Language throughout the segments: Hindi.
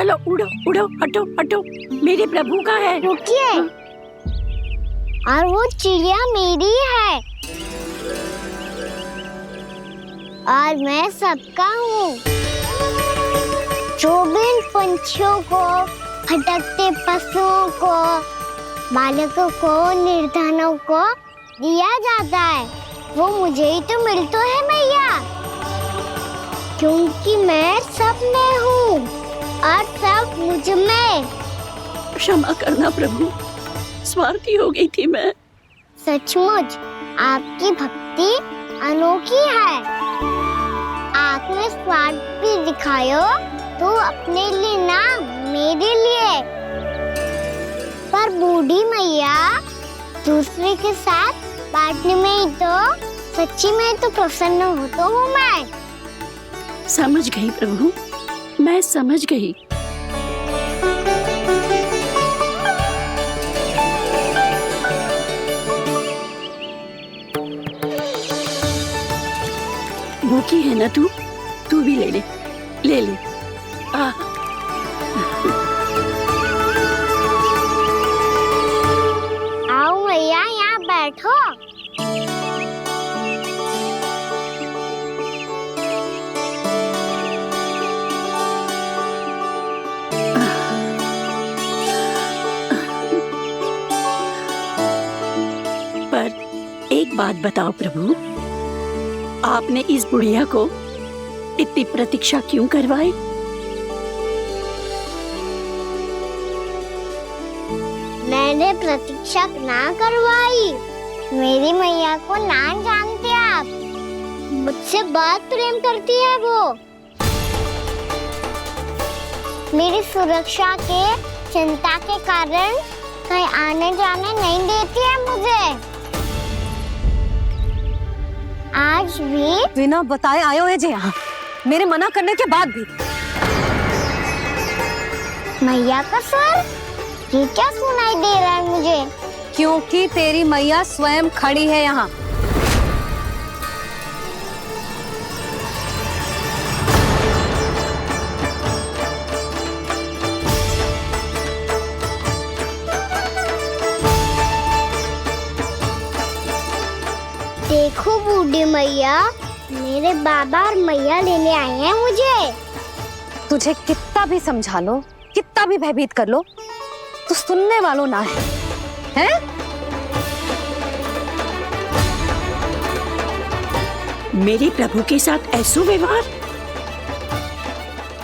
चलो उड़ो उड़ो, हटो हटो, मेरे प्रभु का है। रुकिए, और वो चिड़िया मेरी है और मैं सबका हूँ। जो भी इन पंछियों को, भटकते पशुओं को, बालकों को, निर्धनों को दिया जाता है, वो मुझे ही तो मिलता है मैया, क्योंकि मैं सब में हूँ और सब मुझ में। क्षमा करना प्रभु, स्वार्थी हो गई थी मैं। सचमुच आपकी भक्ति अनोखी है। आपने स्वार्थ भी दिखायो तो अपने लिए ना, मेरे लिए। पर बूढ़ी मैया, दूसरे के साथ बांटने में ही तो सच्ची में तो प्रसन्न होता हूँ मैं। समझ गई प्रभु, मैं समझ गई। भूखी है ना तू भी ले ले, ले ले। आओ मैया, यहाँ बैठो। पर एक बात बताओ प्रभु, आपने इस बुढ़िया को इतनी प्रतीक्षा क्यों करवाई? मैंने प्रतीक्षा ना करवाई। मेरी मैया को ना जानते आप, मुझसे बहुत प्रेम करती है वो। मेरी सुरक्षा के चिंता के कारण कहीं आने जाने नहीं देती है मुझे। आज भी बिना बताए आए हो जे यहाँ, मेरे मना करने के बाद भी। मैया का स्वर, ये क्या सुनाई दे रहा है मुझे? क्योंकि तेरी मैया स्वयं खड़ी है यहाँ। देखो बूढ़ी मैया, मेरे बाबा और मैया लेने आए हैं मुझे। तुझे कितना भी समझा लो, कितना भी भयभीत कर लो, तो सुनने वालों ना है, हैं? मेरे प्रभु के साथ ऐसा व्यवहार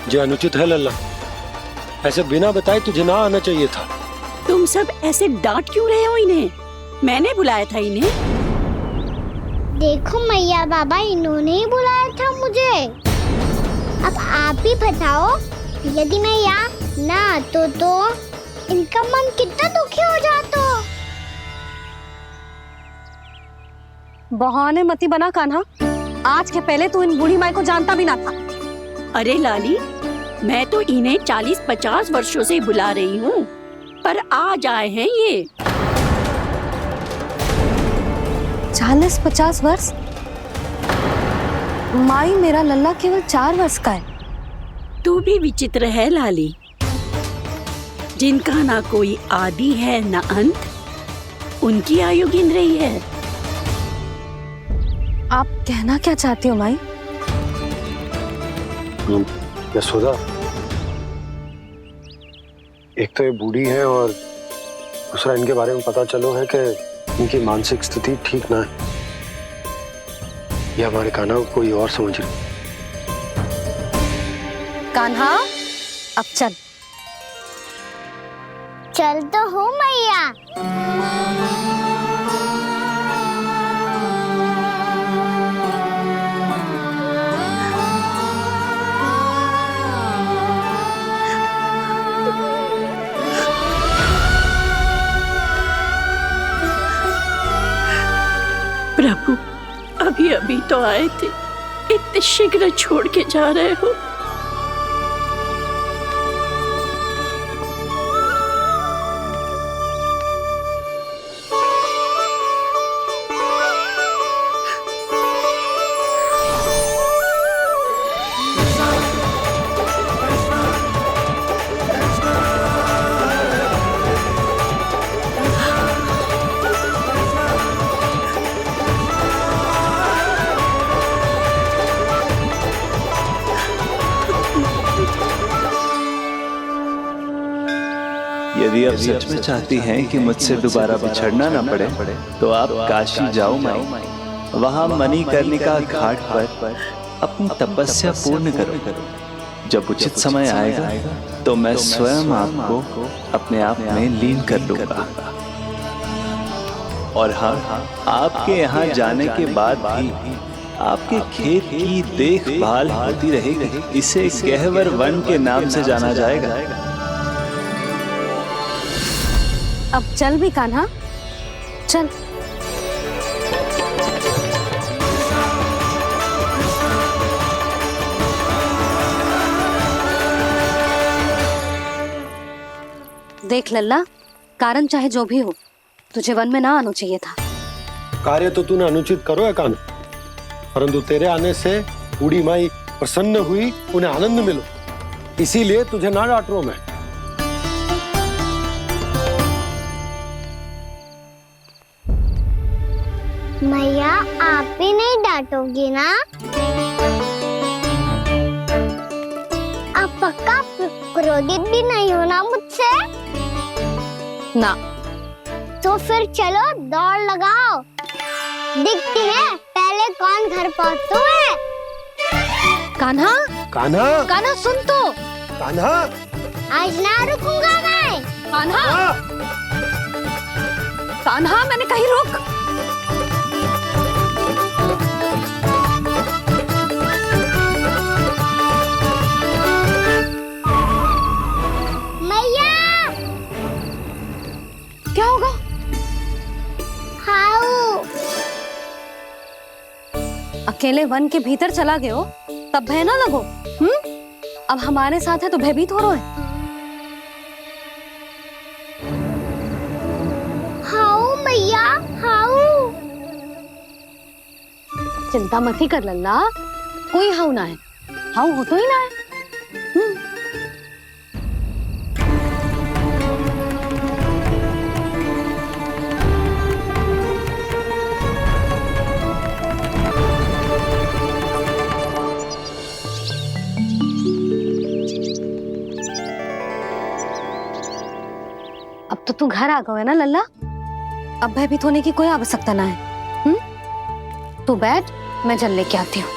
जो अनुचित है लल्ला। ऐसे बिना बताए तुझे ना आना चाहिए था। तुम सब ऐसे डांट क्यों रहे हो इन्हें? मैंने बुलाया था इन्हें। देखो मैया बाबा, इन्होंने ही बुलाया था मुझे। अब आप ही बताओ, यदि मैं यहाँ ना आतो तो इनका मन कितना दुखी हो जाता। बहाने मती बना कान्हा, आज के पहले तू इन बूढ़ी माई को जानता भी ना था। अरे लाली, मैं तो इन्हें 40-50 वर्षों से बुला रही हूँ, पर आज आए हैं ये। 40-50 वर्ष? माई, मेरा लल्ला केवल 4 वर्ष का है। तू भी विचित्र है लाली, जिनका ना कोई आदि है ना अंत, उनकी आयु गिन रही है। आप कहना क्या चाहती हो माई? यशोदा, एक तो ये बूढ़ी है और दूसरा इनके बारे में पता चलो है कि इनकी मानसिक स्थिति ठीक ना है। ये हमारे कान्हा को कोई और समझ रही। कान्हा, अब चल। चल तो हो मैया। प्रभु, अभी अभी तो आए थे, इतने शीघ्र छोड़ के जा रहे हो। अब सच में चाहती हैं कि मुझसे दोबारा बिछड़ना न पड़े तो आप काशी जाओ माई, वहां मणिकर्णिका घाट पर अपनी तपस्या पूर्ण करो। जब उचित समय आएगा तो मैं स्वयं आपको अपने आप में लीन कर लूंगा। और हाँ, आपके यहाँ जाने के बाद भी आपके खेत की देखभाल होती रहेगी। इसे गहवर वन के नाम से जाना जाएगा। अब चल भी कान्हा, चल। देख लल्ला, कारण चाहे जो भी हो, तुझे वन में ना आना चाहिए था। कार्य तो तूने अनुचित करो है कान्हा, परंतु तेरे आने से बूढ़ी माई प्रसन्न हुई, उन्हें आनंद मिलो, इसीलिए तुझे ना डांट रहा हूं मैं। मैया, आप भी नहीं डांटोगी ना? आप पक्का क्रोधित भी नहीं हो ना मुझसे? ना। तो फिर चलो दौड़ लगाओ, दिखती है पहले कौन घर पहुंचता है। कान्हा, कान्हा, कान्हा सुन तो। कान्हा, आज ना रुकूंगा मैं। कान्हा, कान्हा, मैंने कहीं रुक। मैया, क्या होगा? हाउ अकेले वन के भीतर चला गए हो तब भय ना लगो। अब हमारे साथ है तो भयभीत हो रहे हैं। हाउ मैया, हाउ। चिंता मत ही कर लल्ला, कोई हाउ ना है। हाउ हो तो ही ना है। अब तो तू घर आ गया है ना लल्ला, अब भयभीत होने की कोई आवश्यकता ना है। तू बैठ, मैं जल लेके आती हूँ।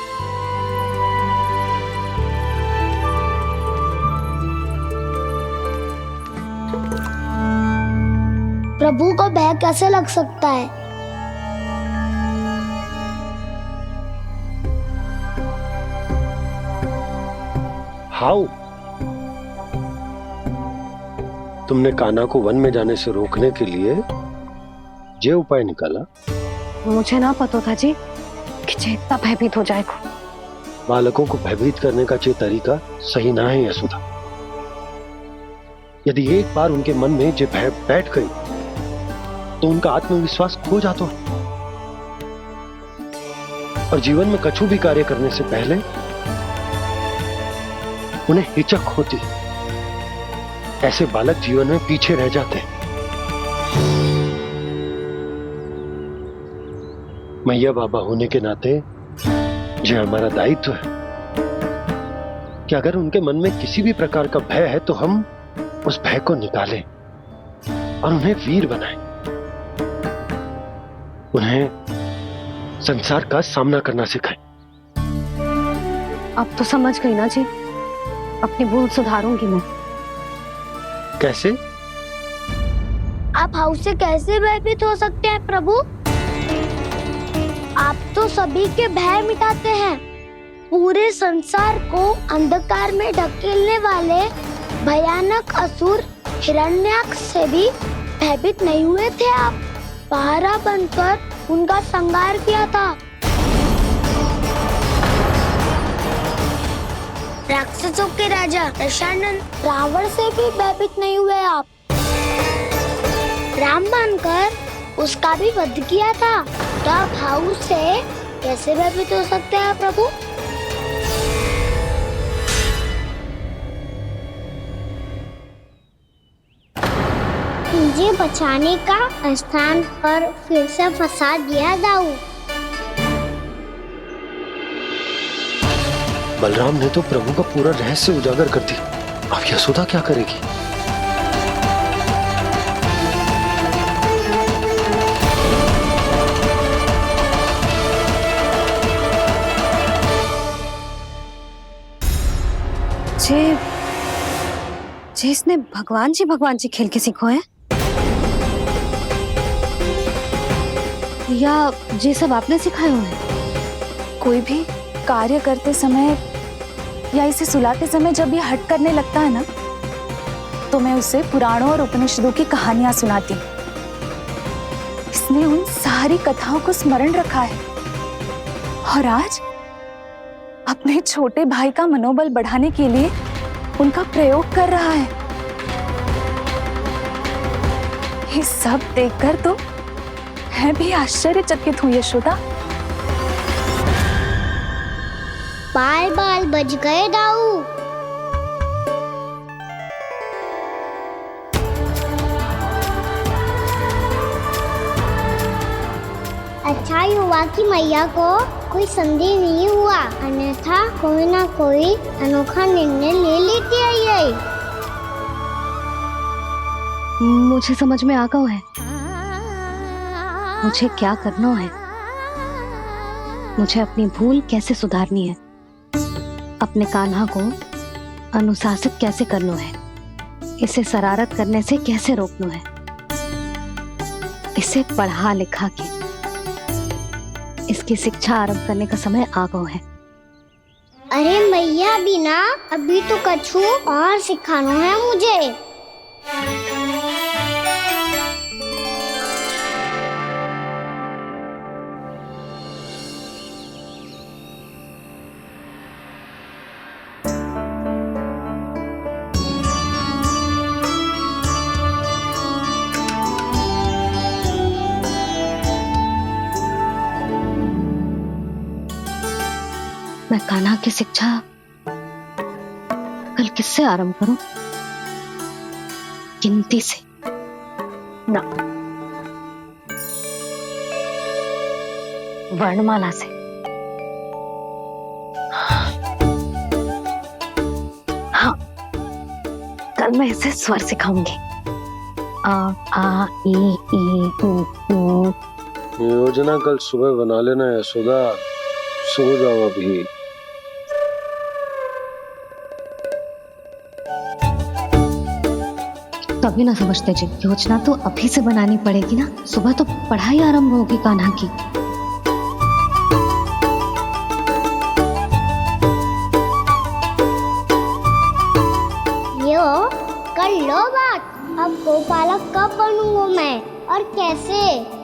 प्रभु को भय कैसे लग सकता है? हाउ, तुमने कान्हा को वन में जाने से रोकने के लिए ये उपाय निकाला? मुझे ना पता था जी कि जे इतना भयभीत हो जाएगा। बालकों को भयभीत करने का ये तरीका सही ना है यशोदा। यदि एक बार उनके मन में ये भय बैठ गई तो उनका आत्मविश्वास खो जाता है और जीवन में कछु भी कार्य करने से पहले उन्हें हिचक होती। ऐसे बालक जीवन में पीछे रह जाते हैं। मैया बाबा होने के नाते ये हमारा दायित्व है कि अगर उनके मन में किसी भी प्रकार का भय है तो हम उस भय को निकालें और उन्हें वीर बनाएं, उन्हें संसार का सामना करना सिखाएं। अब तो समझ गई ना जी, अपनी भूल सुधारूंगी मैं। कैसे? आप हाउ से कैसे भयभीत हो सकते हैं प्रभु? आप तो सभी के भय मिटाते हैं। पूरे संसार को अंधकार में ढकेलने वाले भयानक असुर हिरण्याक्ष से भी भयभीत नहीं हुए थे आप। पहरा बनकर उनका संहार किया था। राक्षसों के राजा दशानन रावण से भी भयभीत नहीं हुए आप। राम बनकर उसका भी वध किया था। तो आप हाउ से कैसे भयभीत हो सकते हैं प्रभु? मुझे बचाने का स्थान पर फिर से फंसा दिया दाऊ। बलराम ने तो प्रभु का पूरा रहस्य उजागर कर दिया। अब यशोदा क्या करेगी? जे इसने भगवान जी खेल के सीखो है, या ये सब आपने सिखाए हुए हैं? कोई भी कार्य करते समय या इसे सुलाते समय जब ये हट करने लगता है ना, तो मैं उसे पुराणों और उपनिषदों की कहानियां सुनाती। इसने उन सारी कथाओं को स्मरण रखा है और आज अपने छोटे भाई का मनोबल बढ़ाने के लिए उनका प्रयोग कर रहा है। ये सब देखकर तो मैं भी आश्चर्यचकित हूँ यशोदा। बाल बाल बज गए दाऊ। अच्छा हुआ कि मैया को कोई संदेह नहीं हुआ, अन्यथा कोई ना कोई अनोखा निर्णय ले लेती है ये। मुझे समझ में आ गया है मुझे क्या करना है। मुझे अपनी भूल कैसे सुधारनी है, अपने कान्हा को अनुशासित कैसे करना है, इसे शरारत करने से कैसे रोकना है, इसे पढ़ा लिखा के इसकी शिक्षा आरंभ करने का समय आ गया है। अरे मैया बिना अभी तो कछु और सिखाना है मुझे। मैं कान्हा की शिक्षा कल किससे आरंभ करूं? गिनती से ना, वर्णमाला से। हाँ, कल मैं इसे स्वर सिखाऊंगी। आ ई ऊ। योजना कल सुबह बना लेना यशोदा, सो जाओ अभी। तभी ना समझते जी, योजना तो अभी से बनानी पड़ेगी ना। सुबह तो पढ़ाई आरंभ होगी कान्हा की। यो कर लो बात। अब गोपालक कब बनूंगा मैं और कैसे?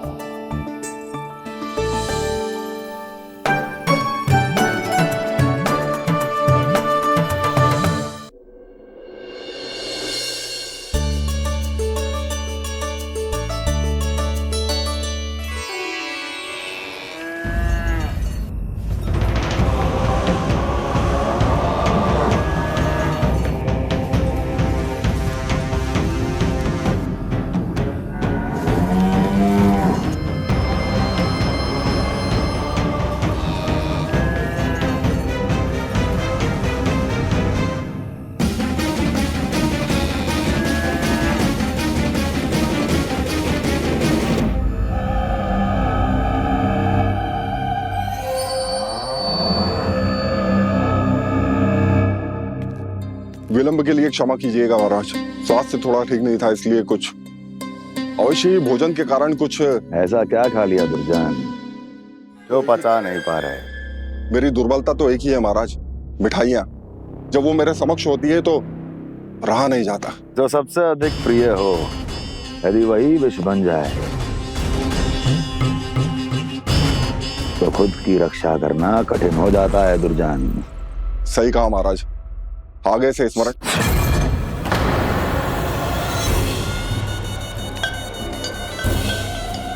विलंब के लिए क्षमा कीजिएगा महाराज, स्वास्थ्य थोड़ा ठीक नहीं था इसलिए कुछ अवश्य ही भोजन के कारण कुछ। ऐसा क्या खा लिया दुर्जन जो पचा नहीं पा रहे? मेरी दुर्बलता तो एक ही है महाराज, मिठाइयाँ। जब वो मेरे समक्ष होती है तो रहा नहीं जाता। जो सबसे अधिक प्रिय हो, यदि वही विष बन जाए तो खुद की रक्षा करना कठिन हो जाता है दुर्जन। सही कहा महाराज, आगे से स्मरण।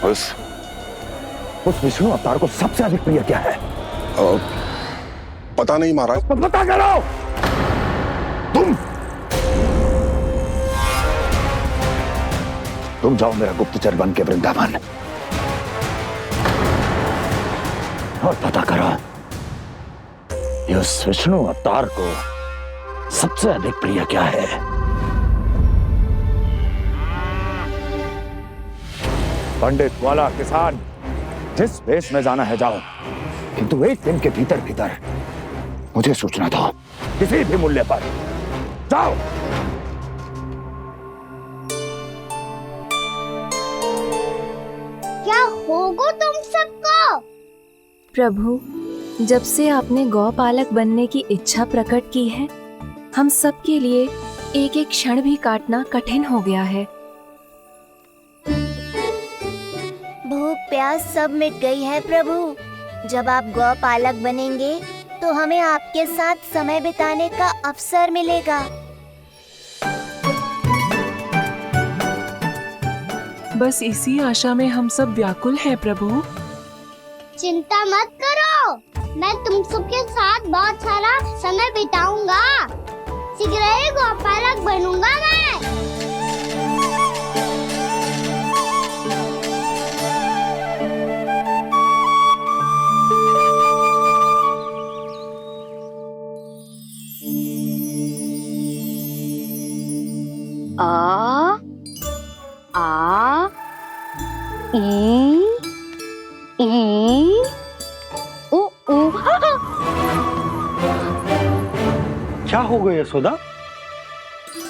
उस विष्णु अवतार को सबसे अधिक प्रिय क्या है? पता नहीं महाराज। पता करो। तुम जाओ मेरा गुप्तचर बन के वृंदावन और पता करो उस विष्णु अवतार को सबसे अधिक प्रिय क्या है। पंडित वाला किसान जिस वेश में जाना है जाओ, किंतु एक दिन के भीतर भीतर मुझे सूचना दो, किसी भी मूल्य पर जाओ। क्या होगा तुम सबको? प्रभु, जब से आपने गौपालक बनने की इच्छा प्रकट की है, हम सब के लिए एक एक क्षण भी काटना कठिन हो गया है। भूख प्यास सब मिट गई है प्रभु। जब आप गौपालक बनेंगे तो हमें आपके साथ समय बिताने का अवसर मिलेगा। बस इसी आशा में हम सब व्याकुल हैं प्रभु। चिंता मत करो, मैं तुम सबके साथ बहुत सारा समय बिताऊंगा। शीघ्र ही गौपालक बनूंगा मैं। आ आ ई ऊ ऊ। क्या हो गया यशोदा?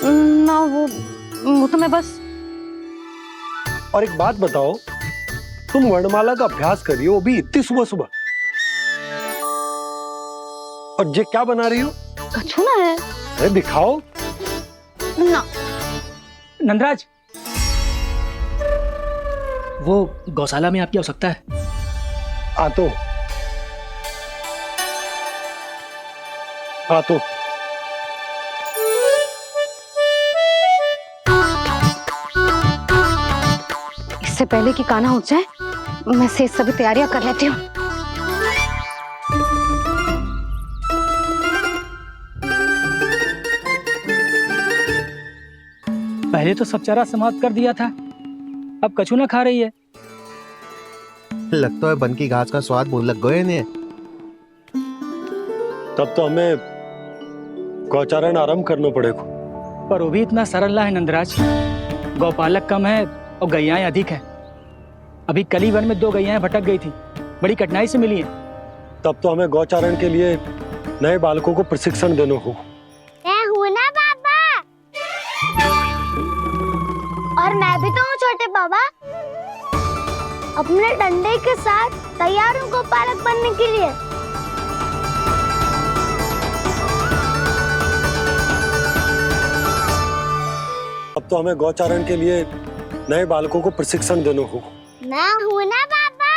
ना वो तो मैं बस। और एक बात बताओ, तुम वर्णमाला का अभ्यास कर रही हो, भी इतनी सुबह सुबह, और ये क्या बना रही हो? कछुआ है। अरे दिखाओ ना। नंदराज, वो गौशाला में आपकी आवश्यकता है। आ तो इससे पहले कि कान्हा उठ जाए, मैं से सभी तैयारियां कर लेती हूँ। पहले तो सब चारा समाप्त कर दिया था, अब कछू ना खा रही है। लगता है बन की घास का स्वाद भूल लग गए ने। तब तो हमें गौचारण आरंभ करना पड़ेगा। पर वो भी इतना सरल ना है नंदराज। गौपालक कम है और गैयाएं अधिक है। अभी कली वन में 2 गैयाएं भटक गई थी, बड़ी कठिनाई से मिली हैं। तब तो हमें गौचारण के लिए नए बालकों को प्रशिक्षण देना होगा। मैं हूँ ना बाबा, और मैं भी तो हूँ छोटे बाबा। अपने डंडे के साथ तैयार हूँ गौपालक बनने के लिए। अब तो हमें गौचारण के लिए नए बालकों को प्रशिक्षण देना होगा। मैं हूँ ना बाबा,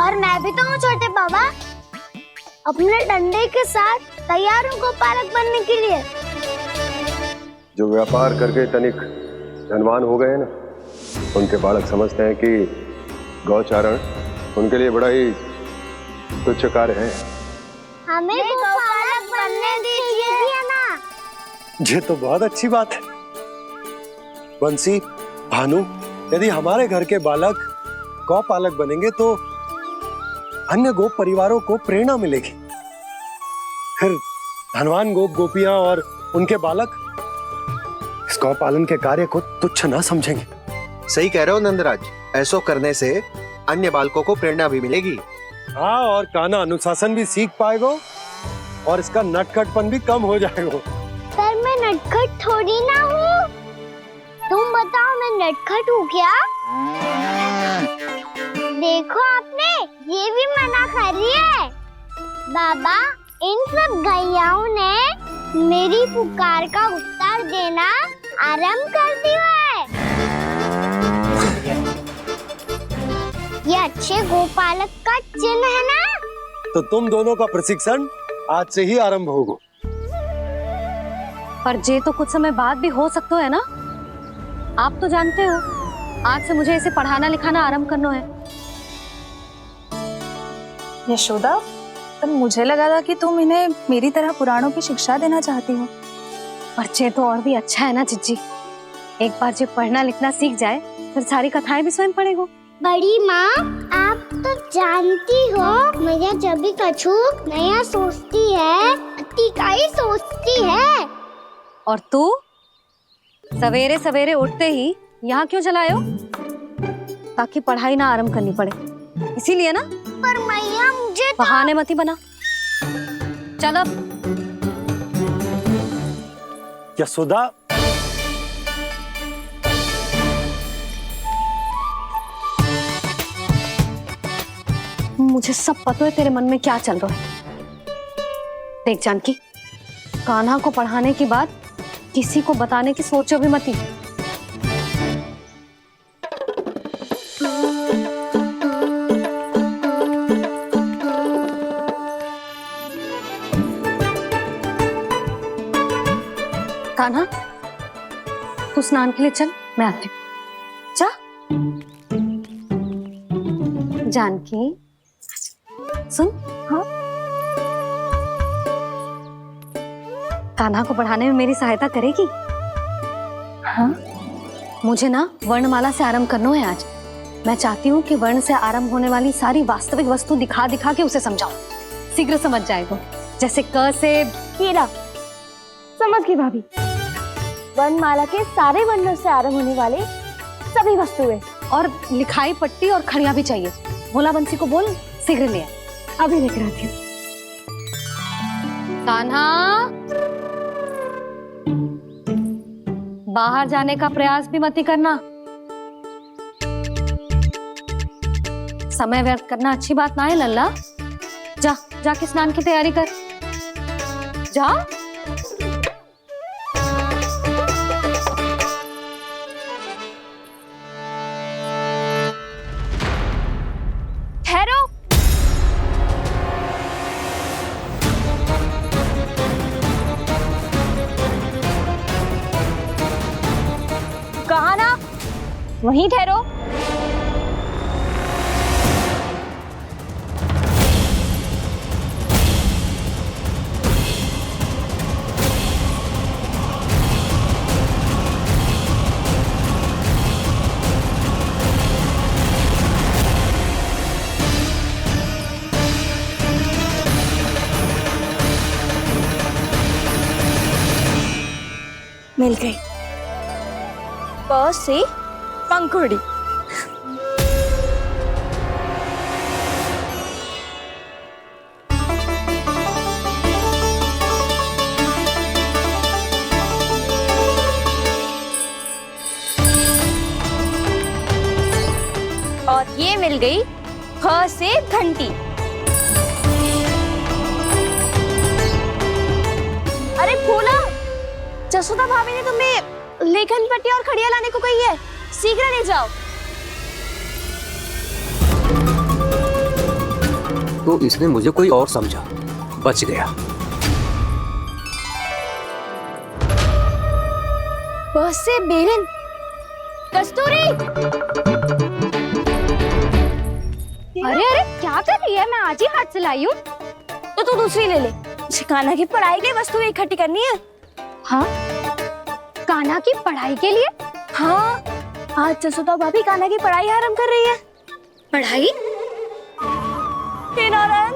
और मैं भी तो हूँ छोटे बाबा। अपने डंडे के साथ तैयार हूँ गौपालक बनने के लिए। जो व्यापार करके तनिक धनवान हो गए हैं ना, उनके बालक समझते हैं कि गौचारण उनके लिए बड़ा ही तुच्छ कार्य है। हमें गौपालक बनने दीजिए ना। ये तो बहुत अच्छी बात है। बंसी, भानु, यदि हमारे घर के बालक गौपालक बनेंगे तो अन्य गोप परिवारों को प्रेरणा मिलेगी। फिर धनवान गोप गोपियां और उनके बालक इस गौपालन के कार्य को तुच्छ ना समझेंगे। सही कह रहे हो नंदराज, ऐसा करने से अन्य बालकों को प्रेरणा भी मिलेगी। हाँ, और कान्हा अनुशासन भी सीख पाएगा और इसका नटखटपन भी कम हो जाएगा। पर मैं नटखट थोड़ी ना हूँ। तुम बताओ, मैं नटखट हूँ क्या? देखो आपने ये भी मना कर रही है। बाबा, इन सब गैयाओं ने मेरी पुकार का उत्तर देना आरंभ कर दिया है। ये अच्छे गोपालक का चिन्ह है ना? तो तुम दोनों का प्रशिक्षण आज से ही आरंभ होगा। पर जे तो कुछ समय बाद भी हो सकता है ना। आप तो जानते हो, आज से मुझे इसे पढ़ाना लिखाना आरंभ करना है। यशोदा, पर मुझे लगा था कि तुम इन्हें मेरी तरह पुराणों की शिक्षा देना चाहती हो। पर जे तो और भी अच्छा है ना जिज्जी। एक बार जो पढ़ना लिखना सीख जाए, फिर सारी कथाएं भी स्वयं पढ़ेगा। बड़ी माँ, आप तो जानती हो मैया जब भी कछु नया सोचती है, अतिकाई सोचती है। और तू सवेरे सवेरे उठते ही यहाँ क्यों चलाए हो? ताकि पढ़ाई ना आरंभ करनी पड़े, इसीलिए ना। पर मैया मुझे बहाने मत ही बना। चल अब यशोदा, मुझे सब पता है तेरे मन में क्या चल रहा है। देख जानकी, कान्हा को पढ़ाने की बात किसी को बताने की सोचो भी मत ही। कान्हा, तू स्नान के लिए चल, मैं आती हूँ। जा। जानकी सुन। हाँ, कान्हा को पढ़ाने में मेरी सहायता करेगी? हाँ, मुझे ना वर्णमाला से आरंभ करना है आज। मैं चाहती हूँ कि वर्ण से आरंभ होने वाली सारी वास्तविक वस्तु दिखा दिखा के उसे समझाऊं। शीघ्र समझ जाएगा। जैसे क से हीरा। समझ गई भाभी। वर्णमाला के सारे वर्णों से आरंभ होने वाले सभी वस्तुएं और लिखाई पट्टी और खड़िया भी चाहिए। भोला बंसी को बोल शीघ्र ले आए। अभी लेकर आती हूँ। कान्हा, बाहर जाने का प्रयास भी मत ही करना। समय व्यर्थ करना अच्छी बात ना है लल्ला। जा, जाके स्नान की तैयारी कर। जा। ठहरो। कहा ना, वहीं ठहरो। मिल गई। प से पंखुड़ी। और ये मिल गई फ से घंटी। अरे भोला, जसोदा भाभी ने तुम्हें लेखन पट्टी और खड़िया लाने को कही है, शीघ्र ले जाओ। तो इसने मुझे कोई और समझा, बच गया। बस से बेलन। कस्तूरी। अरे अरे क्या कर रही है? मैं आज ही हाथ से लाई हूँ। तो तू दूसरी ले ले। कान्हा की पढ़ाई की वस्तुएं इकट्ठी करनी है। हाँ, कान्हा की पढ़ाई के लिए? हाँ, आज जसोदा भाभी कान्हा की पढ़ाई आरंभ कर रही है। पढ़ाई? हे नारायण,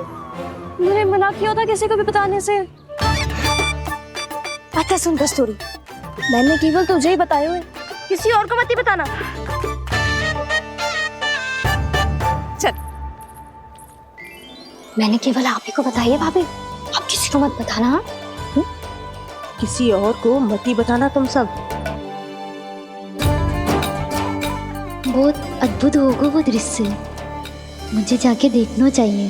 मैंने मना किया था किसी को भी बताने से। अच्छा सुन कस्तूरी, मैंने केवल तुझे ही बताया है, किसी और को मत ही बताना। चल। मैंने केवल आप ही को बताई है भाभी, आप किसी को मत बताना। किसी और को मत ही बताना तुम सब। बहुत अद्भुत होगा वो दृश्य, मुझे जाके देखना चाहिए।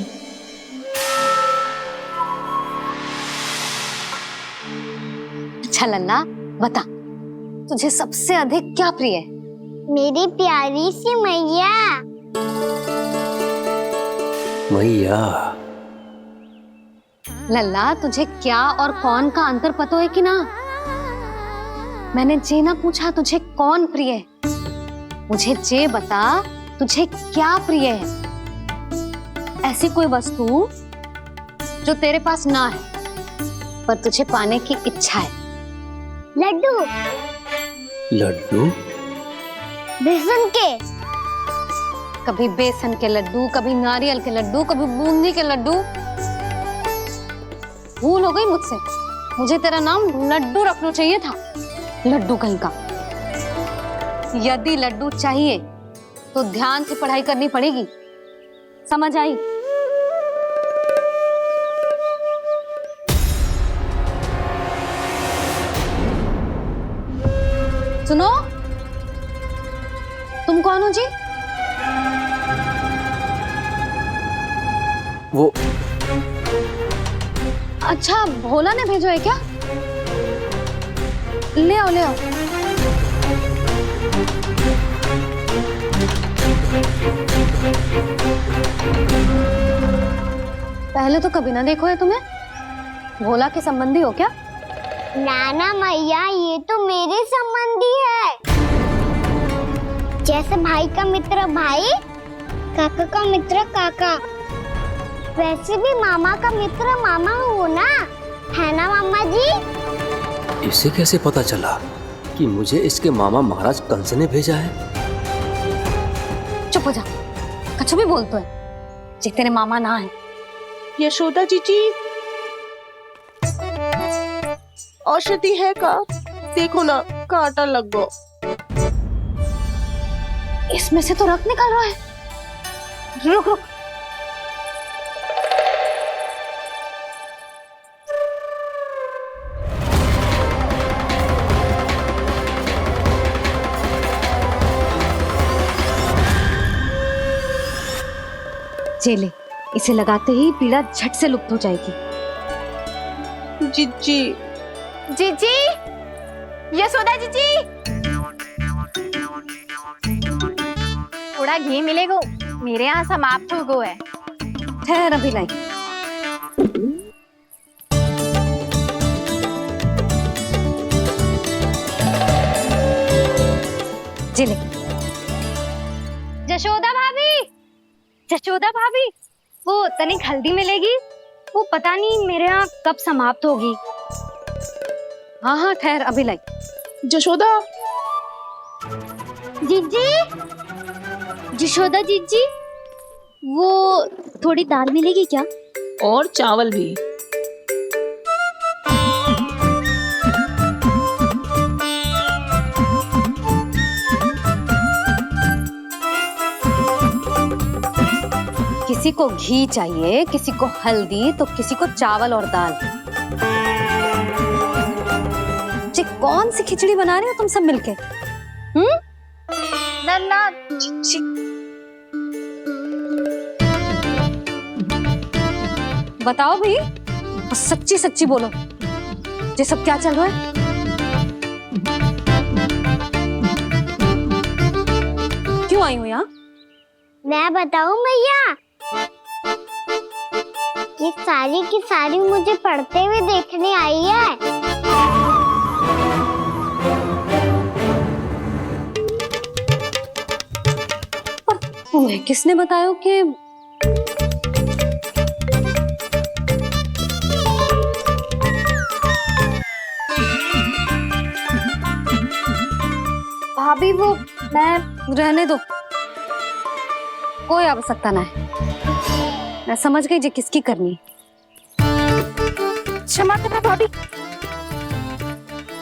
अच्छा लल्ला, बता, तुझे सबसे अधिक क्या प्रिय है? मेरी प्यारी सी मैया। मैया। लल्ला, तुझे क्या और कौन का अंतर पता है कि ना? मैंने जे ना पूछा तुझे कौन प्रिय है, मुझे जे बता तुझे क्या प्रिय है। ऐसी कोई वस्तु जो तेरे पास ना है पर तुझे पाने की इच्छा है। लड्डू। लड्डू? बेसन के। कभी बेसन के लड्डू, कभी नारियल के लड्डू, कभी बूंदी के लड्डू। भूल हो गई मुझसे, मुझे तेरा नाम लड्डू रखना चाहिए था। लड्डू कहीं का। यदि लड्डू चाहिए तो ध्यान से पढ़ाई करनी पड़ेगी, समझ आई? सुनो, तुम कौन हो जी? वो अच्छा, भोला ने भेजो है क्या? ले आओ ले आओ। पहले तो कभी ना देखो है तुम्हें। भोला के संबंधी हो क्या? नाना मैया, ये तो मेरे संबंधी है। जैसे भाई का मित्र भाई, काका का मित्र काका, वैसे भी मामा का मित्र मामा हो ना, है ना मामा जी? इसे कैसे पता चला कि मुझे इसके मामा महाराज कंस ने भेजा है? चुप हो जा, कछु भी बोलते है जे तेरे मामा ना है। यशोदा जीजी, औषधि है का? देखो ना, कांटा लग गो। इसमें से तो रक्त निकल रहा है। रुक रुक। चले, इसे लगाते ही पीड़ा झट से लुप्त हो जाएगी। जीजी, जीजी, यशोदा जीजी, थोड़ा घी मिलेगा, मेरे यहाँ समाप्त हो गो है। ठहर अभी लाई। चले। जशोदा भाभी, जशोदा भाभी, वो तनिक हल्दी मिलेगी? वो पता नहीं मेरे यहाँ कब समाप्त होगी। हाँ हाँ ठहर अभी लाई। जशोदा, जीजी, जशोदा जीजी, वो थोड़ी दाल मिलेगी क्या? और चावल भी। किसी को घी चाहिए, किसी को हल्दी, तो किसी को चावल और दाल। जी कौन सी खिचड़ी बना रहे हो तुम सब मिलके? नन्ना, बताओ भाई, सच्ची सच्ची बोलो, ये सब क्या चल रहा है? क्यों आई हो यहाँ? मैं बताऊं भैया, ये सारी की सारी मुझे पढ़ते हुए देखने आई है। पर तुम्हें किसने बताया कि भाभी वो मैं रहने दो, कोई आवश्यकता ना है। मैं समझ गई जी किसकी करनी। क्षमा करना भाभी,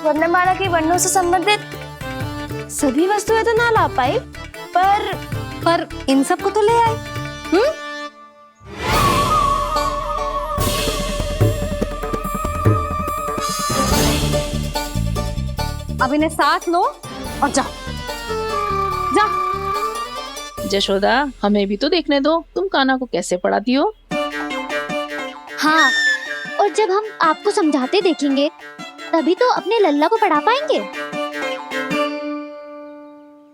वर्णमाला के वर्णों से संबंधित सभी वस्तुएं तो ना ला पाई, पर इन सब को तो ले आए। अब इन्हें साथ लो और जाओ। जा। जशोदा, हमें भी तो देखने दो, तुम कान्हा को कैसे पढ़ाती हो। हाँ, और जब हम आपको समझाते देखेंगे तभी तो अपने लल्ला को पढ़ा पाएंगे।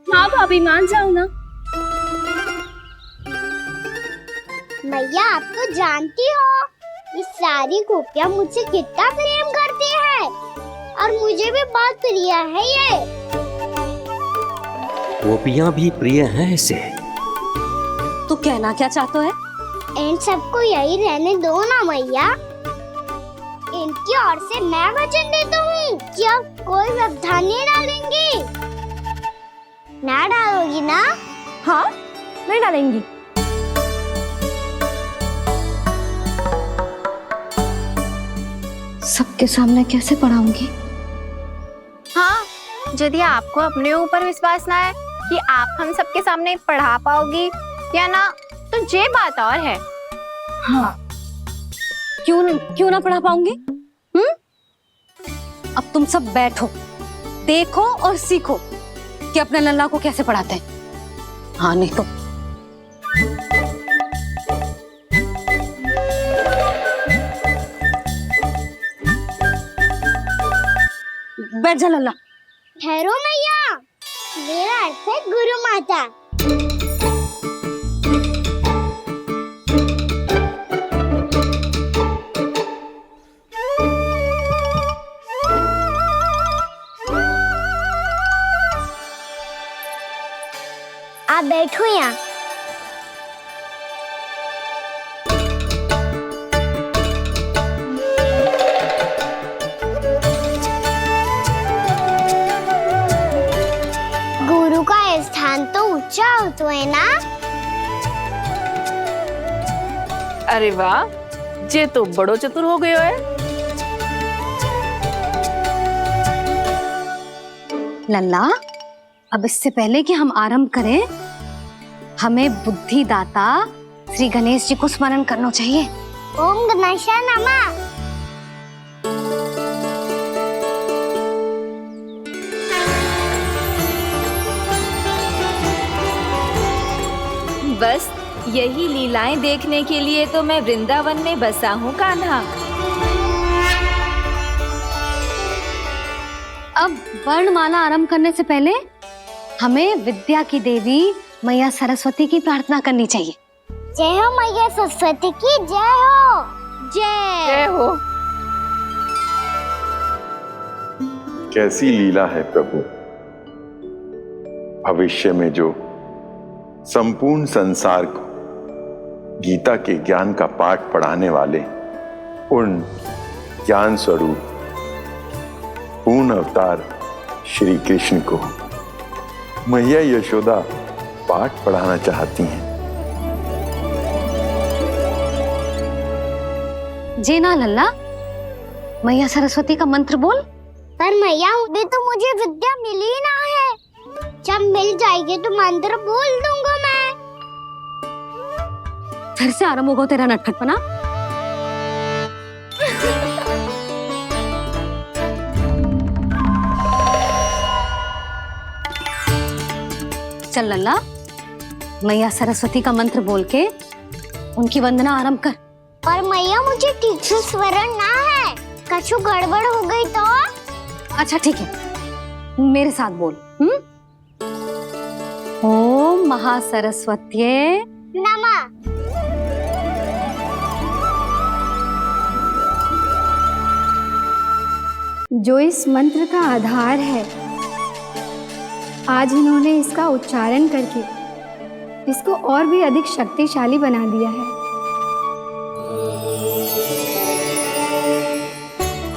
हाँ भाभी, मान जाओ ना। मैया, आप तो जानती हो ये सारी गोपियां मुझसे कितना प्रेम करती है, और मुझे भी बहुत प्रिय है ये। गोपियां भी प्रिय हैं इसे। तू कहना क्या चाहता है? इन सबको यही रहने दो ना मैया। इनकी ओर से मैं वचन देता हूँ कि अब कोई व्यवधान नहीं डालेंगी। ना डालोगी ना? हाँ, नहीं डालेंगी। सबके सामने कैसे पढ़ाऊंगी? हाँ, यदि आपको अपने ऊपर विश्वास ना है कि आप हम सबके सामने पढ़ा पाओगी या ना, तो ये बात और है। हाँ, क्यों ना पढ़ा पाऊंगी? अब तुम सब बैठो देखो और सीखो कि अपने लल्ला को कैसे पढ़ाते हैं। हाँ नहीं तो बैठ जा लल्ला। ठहरो मैया, मेरा अर्थ है गुरु माता। आप बैठो यहाँ। गुरु का स्थान तो ऊंचा होता है ना। अरे वाह, जे तो बड़ो चतुर हो गयो है। लल्ला, अब इससे पहले कि हम आरंभ करें, हमें बुद्धिदाता श्री गणेश जी को स्मरण करना चाहिए। ओम गणेशाय नमः। बस यही लीलाएं देखने के लिए तो मैं वृंदावन में बसा हूँ कान्हा। अब वर्णमाला आरंभ करने से पहले हमें विद्या की देवी मैया सरस्वती की प्रार्थना करनी चाहिए। जय हो मैया सरस्वती की जय हो। जय हो। कैसी लीला है प्रभु। भविष्य में जो संपूर्ण संसार को गीता के ज्ञान का पाठ पढ़ाने वाले उन ज्ञान स्वरूप पूर्ण अवतार श्री कृष्ण को मैया यशोदा पाठ पढ़ाना चाहती हैं। जी ना लल्ला, मैया सरस्वती का मंत्र बोल। पर मैया अभी तो मुझे विद्या मिली ना है। जब मिल जाएगी तो मंत्र बोल दूंगा मैं। फिर से आरंभ होगा तेरा नटखटपना। चल लल्ला, मैया सरस्वती का मंत्र बोल के उनकी वंदना आरंभ कर। पर मैया मुझे ठीक से स्मरण ना है, कछु गड़बड़ हो गई तो? अच्छा ठीक है, मेरे साथ बोल। ओम महासरस्वत्ये नमः। जो इस मंत्र का आधार है, आज इन्होंने इसका उच्चारण करके इसको और भी अधिक शक्तिशाली बना दिया है।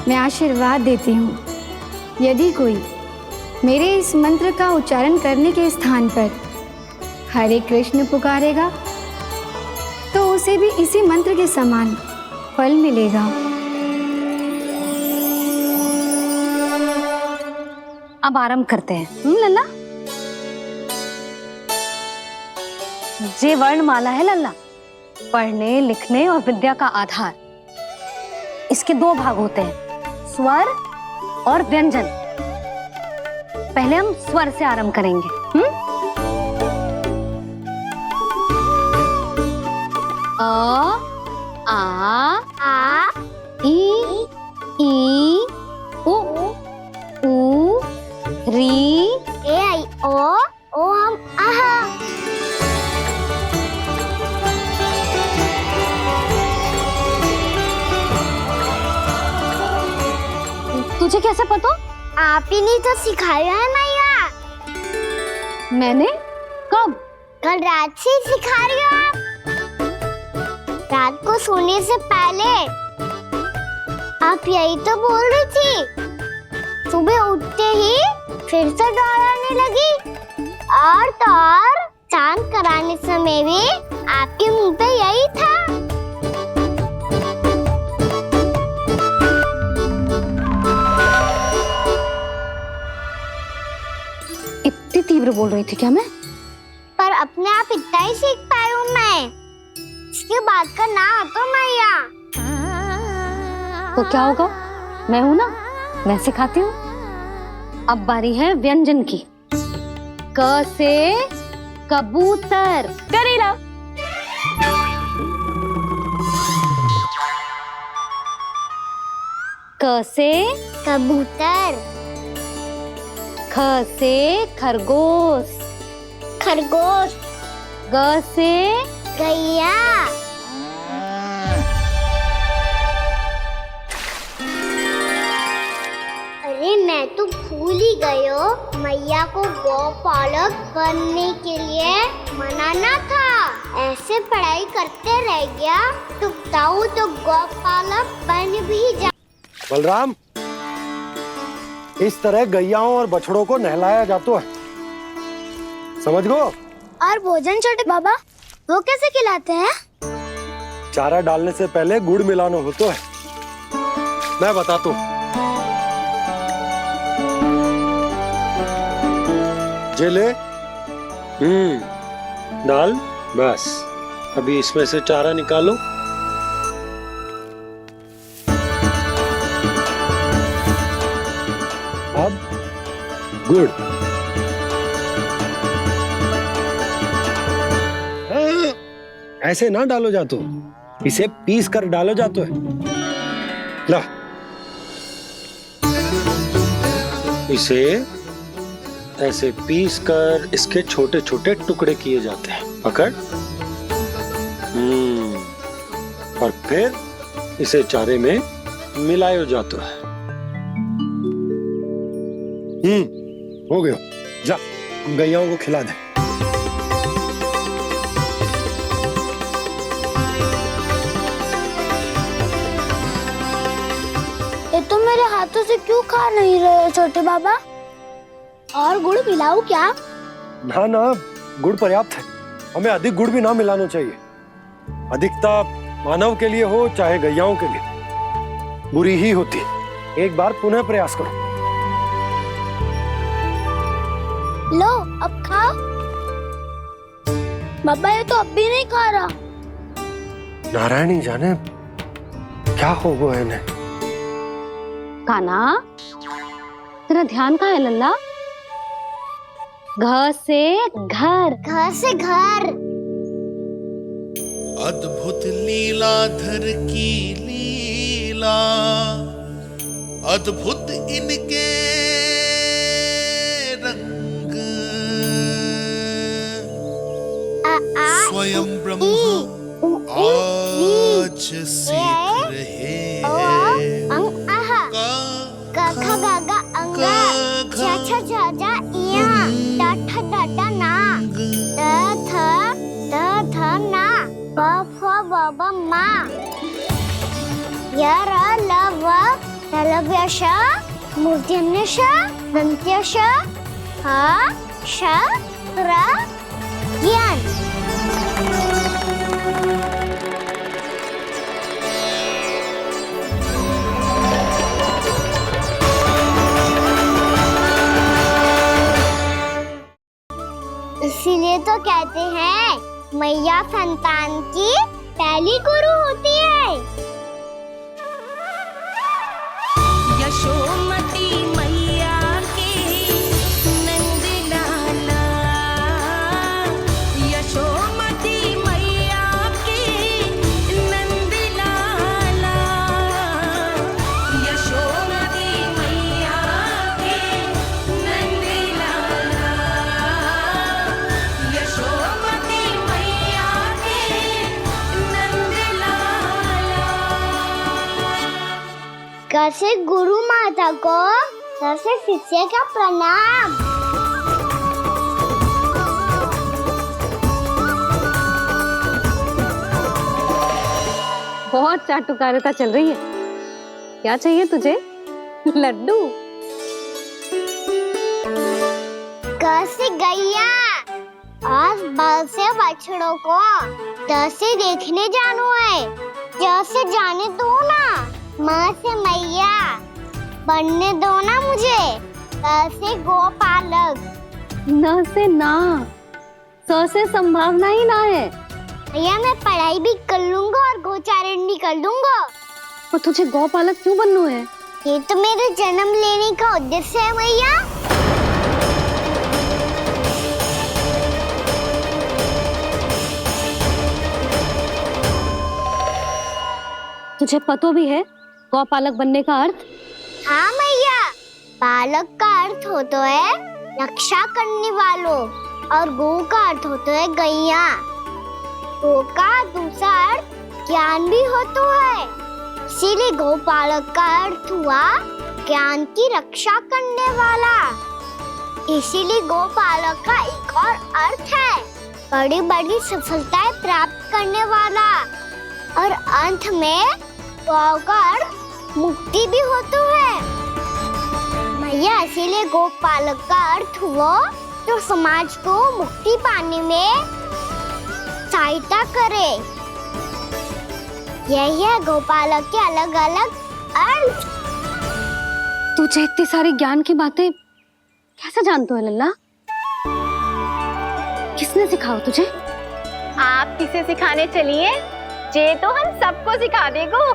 मैं आशीर्वाद देती हूँ, यदि कोई मेरे इस मंत्र का उच्चारण करने के स्थान पर हरे कृष्ण पुकारेगा तो उसे भी इसी मंत्र के समान फल मिलेगा। अब आरंभ करते हैं। लल्ला, जे वर्णमाला है लल्ला, पढ़ने लिखने और विद्या का आधार। इसके दो भाग होते हैं, स्वर और व्यंजन। पहले हम स्वर से आरंभ करेंगे। अ, आ, ई, उ, री, ए आई ओ हम आहा। तुझे कैसे पता? आप ही नहीं तो सिखाया है मैया। मैंने? कब? कल रात से सिखा रही हो आप। रात को सोने से पहले आप यही तो बोल रही थी। सुबह उठते ही फिर से दोहराने लगी, और तो और स्नान कराने समय भी आपके मुंह पे यही था। इतनी तीव्र बोल रही थी क्या मैं? पर अपने आप इतना ही सीख पाई हूँ मैं। इसके बाद का ना तो मैया। तो क्या होगा? मैं हूं ना, मैं सिखाती हूँ। अब बारी है व्यंजन की। क से कबूतर। करेला। क से कबूतर। ख से खरगोश। खरगोश। ग से गैया। अरे मैं तो भूल ही गई हूँ, मैया को गौपालक बनने के लिए मनाना था। ऐसे पढ़ाई करते रह गया तो ताऊ तो गौपालक बन भी जा। बलराम, इस तरह गैयाओं और बछड़ों को नहलाया जाता है, समझ गो? और भोजन छोटे बाबा, वो कैसे खिलाते हैं? चारा डालने से पहले गुड़ मिलाना होता है, मैं बताता हूँ। जे ले, डाल, बस। अभी इसमें से चारा निकालो। अब गुड़। ऐसे ना डालो जातो, इसे पीस कर डालो जातो है। ला, इसे ऐसे पीस कर इसके छोटे छोटे टुकड़े किए जाते हैं। पकड़। और फिर इसे चारे में मिलाया जाता है। हो गया, जा गैयाओं को खिला दे। ये तो मेरे हाथों से क्यों खा नहीं रहे छोटे बाबा? और गुड़ मिलाऊं क्या? ना ना, गुड़ पर्याप्त है। हमें अधिक गुड़ भी ना मिलाना चाहिए। अधिकता मानव के लिए हो चाहे गैयाओं के लिए बुरी ही होती है। एक बार पुनः प्रयास करो। लो, अब खाओ। बाबा ये तो अब भी नहीं खा रहा। नारायणी जाने क्या हो गया इन्हें। कान्हा, तेरा ध्यान कहाँ है लल्ला? घ से घर। घर से घर। अद्भुत लीलाधर की लीला, अद्भुत इनके रंग, स्वयं ब्रह्म आज सीख रहे हैं। क ख ग घ अंग, छ छ छ ज इया, ट ठ ड ड ना, द ध ना, प फ ब ब मा, य र ल व लव्य श, मूर्धन्य श, दन्त्य श, ह श र ज्ञान। इसीलिए तो कहते हैं मैया संतान की पहली गुरु होती है। यशोमती मैया की नंद लाला, यशोमती मैया की नंद लाला, यशोमती मैया की नंद लाला, यशोमती मैया की नंद लाला। कैसे गुरु माता को, कैसे शिष्य का प्रणाम। बहुत चाटुकारिता चल रही है। क्या चाहिए तुझे? लड्डू। कैसे गैया आज बल से बछड़ों को कैसे देखने जानो है। जैसे जाने दो ना, माँ से मैया बनने दो ना मुझे। कैसे गोपालक। न से ना, स से संभावना ही ना है। भैया मैं पढ़ाई भी कर लूंगा और गोचारण भी कर दूंगा। और तुझे गौपालक क्यों बनना है? ये तो मेरे जन्म लेने का उद्देश्य है भैया। तुझे पता भी है गौपालक बनने का अर्थ? हाँ मैया, पालक का अर्थ होता है रक्षा करने वालों और गौ का अर्थ होता है गैया। गौ का दूसरा अर्थ ज्ञान भी होता है, इसीलिए गौपालक का अर्थ हुआ ज्ञान की रक्षा करने वाला। इसीलिए गौपालक का एक और अर्थ है बड़ी बड़ी सफलताएं प्राप्त करने वाला, और अंत में गौ का अर्थ मुक्ति भी होता है। मैया, इसीलिए गौपालक का अर्थ हुआ जो समाज को मुक्ति पाने में सहायता करे। यही है गौपालक के अलग अलग अर्थ। तुझे इतनी सारी ज्ञान की बातें कैसे जानते हो लल्ला? किसने सिखाओ तुझे? आप किसे सिखाने चलिए? जे तो हम सबको सिखा देगो।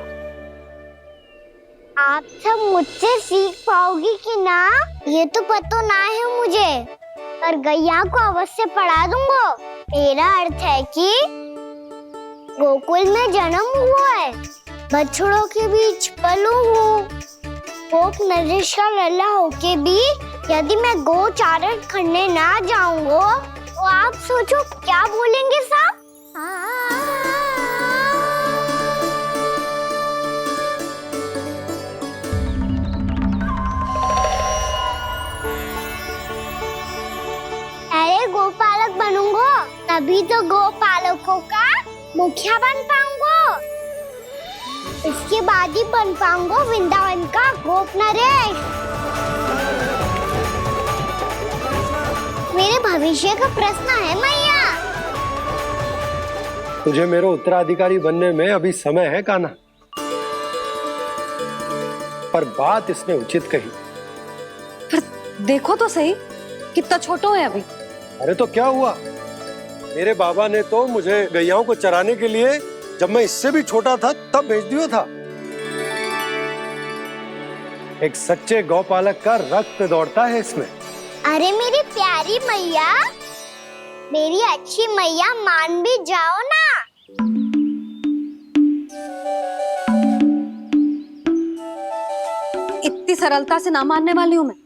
आप सब मुझसे सीख पाओगी कि ना ये तो पता ना है मुझे, पर गैया को अवश्य पढ़ा दूंगा। मेरा अर्थ है कि गोकुल में जन्म हुआ है, बछड़ों के बीच पलू हूँ, गोप नरेश का लल्ला होके भी यदि मैं गोचारण करने ना जाऊंगा तो आप सोचो क्या बोलेंगे साहब? अरे गोपालक बनूंगा तभी तो गोपालकों का मुखिया बन पाऊंगा, इसके बाद ही बन पाऊंगा वृंदावन का गोप नरेश। मेरे भविष्य का प्रश्न है मैया। तुझे मेरे उत्तराधिकारी बनने में अभी समय है कान्हा, पर बात इसने उचित कही। पर देखो तो सही, कितना छोटो है अभी। अरे तो क्या हुआ, मेरे बाबा ने तो मुझे गैयाओं को चराने के लिए जब मैं इससे भी छोटा था तब भेज दिया था। एक सच्चे गौपालक का रक्त दौड़ता है इसमें। अरे मेरी प्यारी मैया, मेरी अच्छी मैया, मान भी जाओ ना। इतनी सरलता से ना मानने वाली हूँ मैं।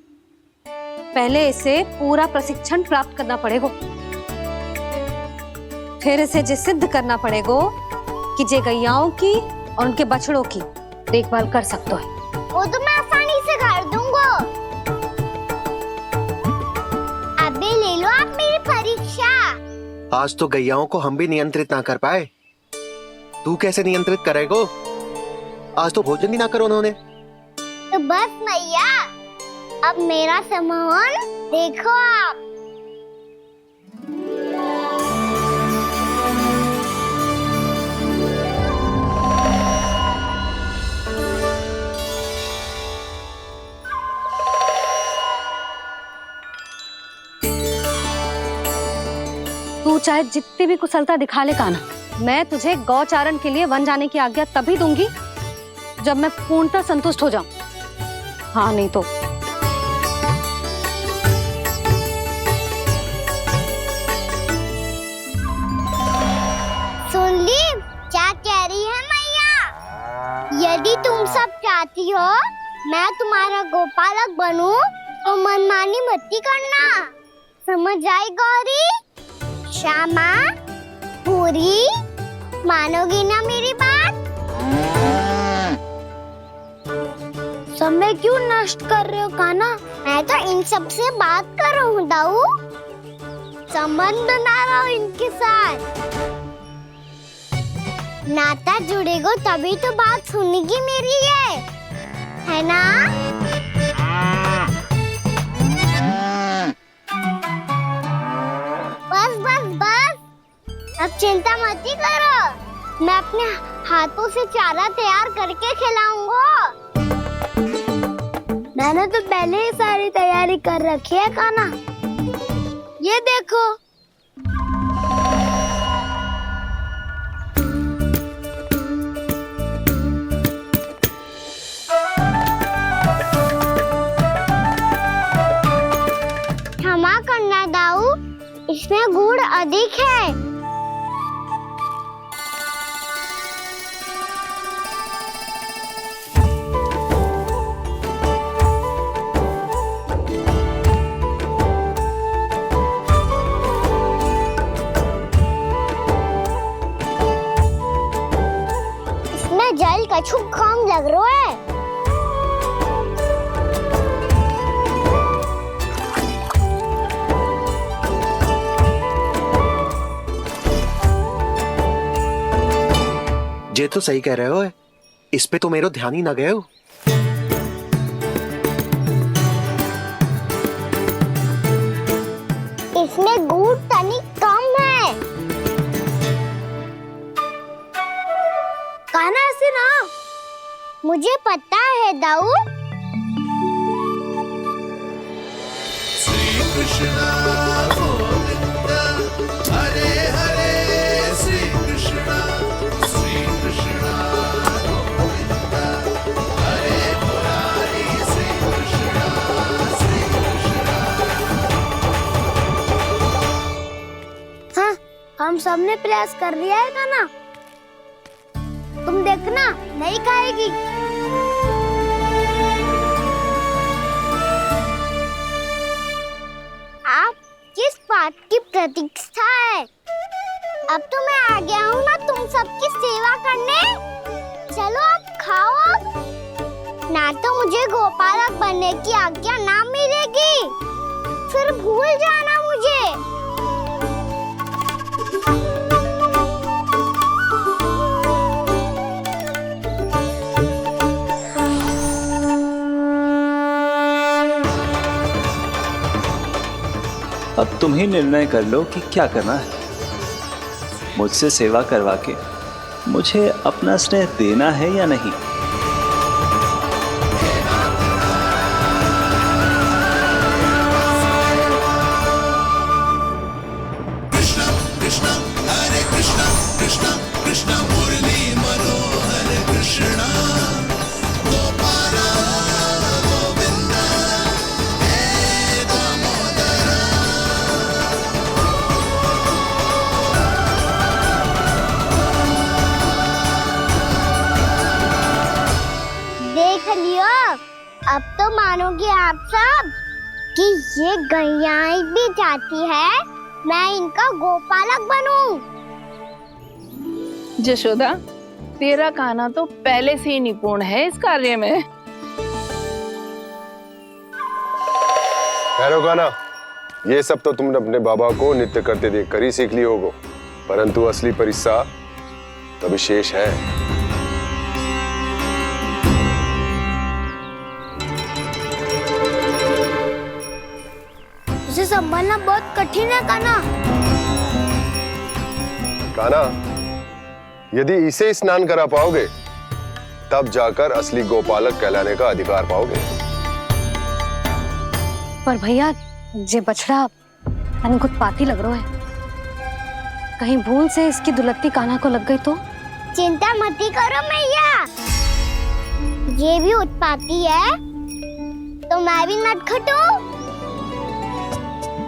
पहले इसे पूरा प्रशिक्षण प्राप्त करना पड़ेगा, फिर इसे जे सिद्ध करना पड़ेगा कि जे गैयाओं की और उनके बछड़ों की देखभाल कर सकते है। वो तो मैं आसानी से कर दूंगा। अबे ले लो आप मेरी परीक्षा। आज तो गैयाओं को हम भी नियंत्रित ना कर पाए, तू कैसे नियंत्रित करेगो? आज तो भोजन ही ना करो उन्होंने। तो बस मैया, अब मेरा सम्मान देखो आप। तू चाहे जितनी भी कुशलता दिखा ले कान्हा, मैं तुझे गौचारण के लिए वन जाने की आज्ञा तभी दूंगी जब मैं पूर्णतः संतुष्ट हो जाऊं। हाँ नहीं तो सुन ली क्या कह रही है मैया? यदि तुम सब चाहती हो मैं तुम्हारा गोपालक बनूं तो मनमानी मत करना, समझ आई गौरी? श्यामा, पूरी, मानोगी ना मेरी बात? समय क्यों नष्ट कर रहे हो कान्हा? मैं तो इन सब से बात कर रहा हूँ दाऊ, संबंध बना रहा हूँ इनके साथ। नाता जुड़ेगा तभी तो बात सुनेगी मेरी है ना? बस बस बस, अब चिंता मत ही करो, मैं अपने हाथों से चारा तैयार करके खिलाऊंगा। मैंने तो पहले ही सारी तैयारी कर रखी है कान्हा, ये देखो। क्षमा करना दाऊ, इसमें गुड़ अधिक है। कछु काम लग रहा है। जे तो सही कह रहे हो, इस पे तो मेरो ध्यान ही ना गए हो। इसमें गुड़ तनी कम है। कहना ऐसे ना। मुझे पता है दाऊ। श्री कृष्ण गोविंद हरे हरे, श्री कृष्ण गोविंद हरे मुरारी, श्री कृष्ण हाँ, हम सबने प्रयास कर लिया है ना। तुम देखना नहीं खाएगी। आप किस बात की प्रतीक्षा है? अब तो मैं आ गया हूँ ना तुम सबकी सेवा करने। चलो अब खाओ अब। ना तो मुझे गोपालक बनने की आज्ञा ना मिलेगी, फिर भूल जाना मुझे। अब तुम ही निर्णय कर लो कि क्या करना है। मुझसे सेवा करवा के मुझे अपना स्नेह देना है या नहीं। कृष्ण कृष्ण हरे कृष्ण कृष्ण कृष्ण मुरली मनोहर कृष्ण गोपाल गोविंद हे दामोदर। देख लियो, अब तो मानोगे आप सब कि ये गैयाएं भी चाहती है मैं इनका गोपालक बनूं। जशोदा, तेरा कान्हा तो पहले से ही निपुण है इस कार्य में। खैर होगा ना, ये सब तो तुमने अपने बाबा को नृत्य करते देख कर ही सीख ली होगो, परंतु असली परिस्सा तो विशेष है। इसे संभालना बहुत कठिन है कान्हा। कान्हा, यदि इसे स्नान करा पाओगे तब जाकर असली गोपालक कहलाने का अधिकार पाओगे। पर भैया, ये बछड़ा उत्पाती लग रहा है। कहीं भूल से इसकी दुलत्ती कान्हा को लग गई तो? चिंता मत करो मैया, ये भी उत्पाती है तो मैं भी नटखट हूँ।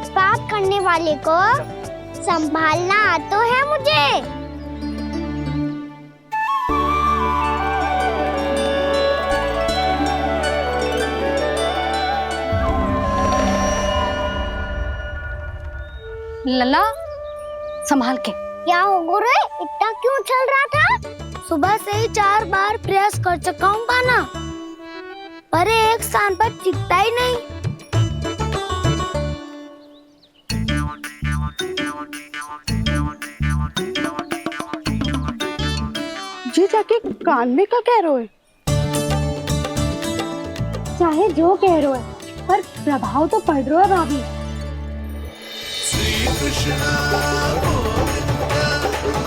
पाप करने वाले को संभालना आता है मुझे। लला, संभाल के। क्या हो गुरु, इतना क्यों चल रहा था? सुबह से ही 4 बार प्रयास कर चुका हूँ कान्हा, पर एक स्थान पर टिकता ही नहीं। जी जाके कान में क्या कह रहे हो? चाहे जो कह रहे हो, पर प्रभाव तो पड़ रहा है भाभी। श्री कृष्ण गोविंद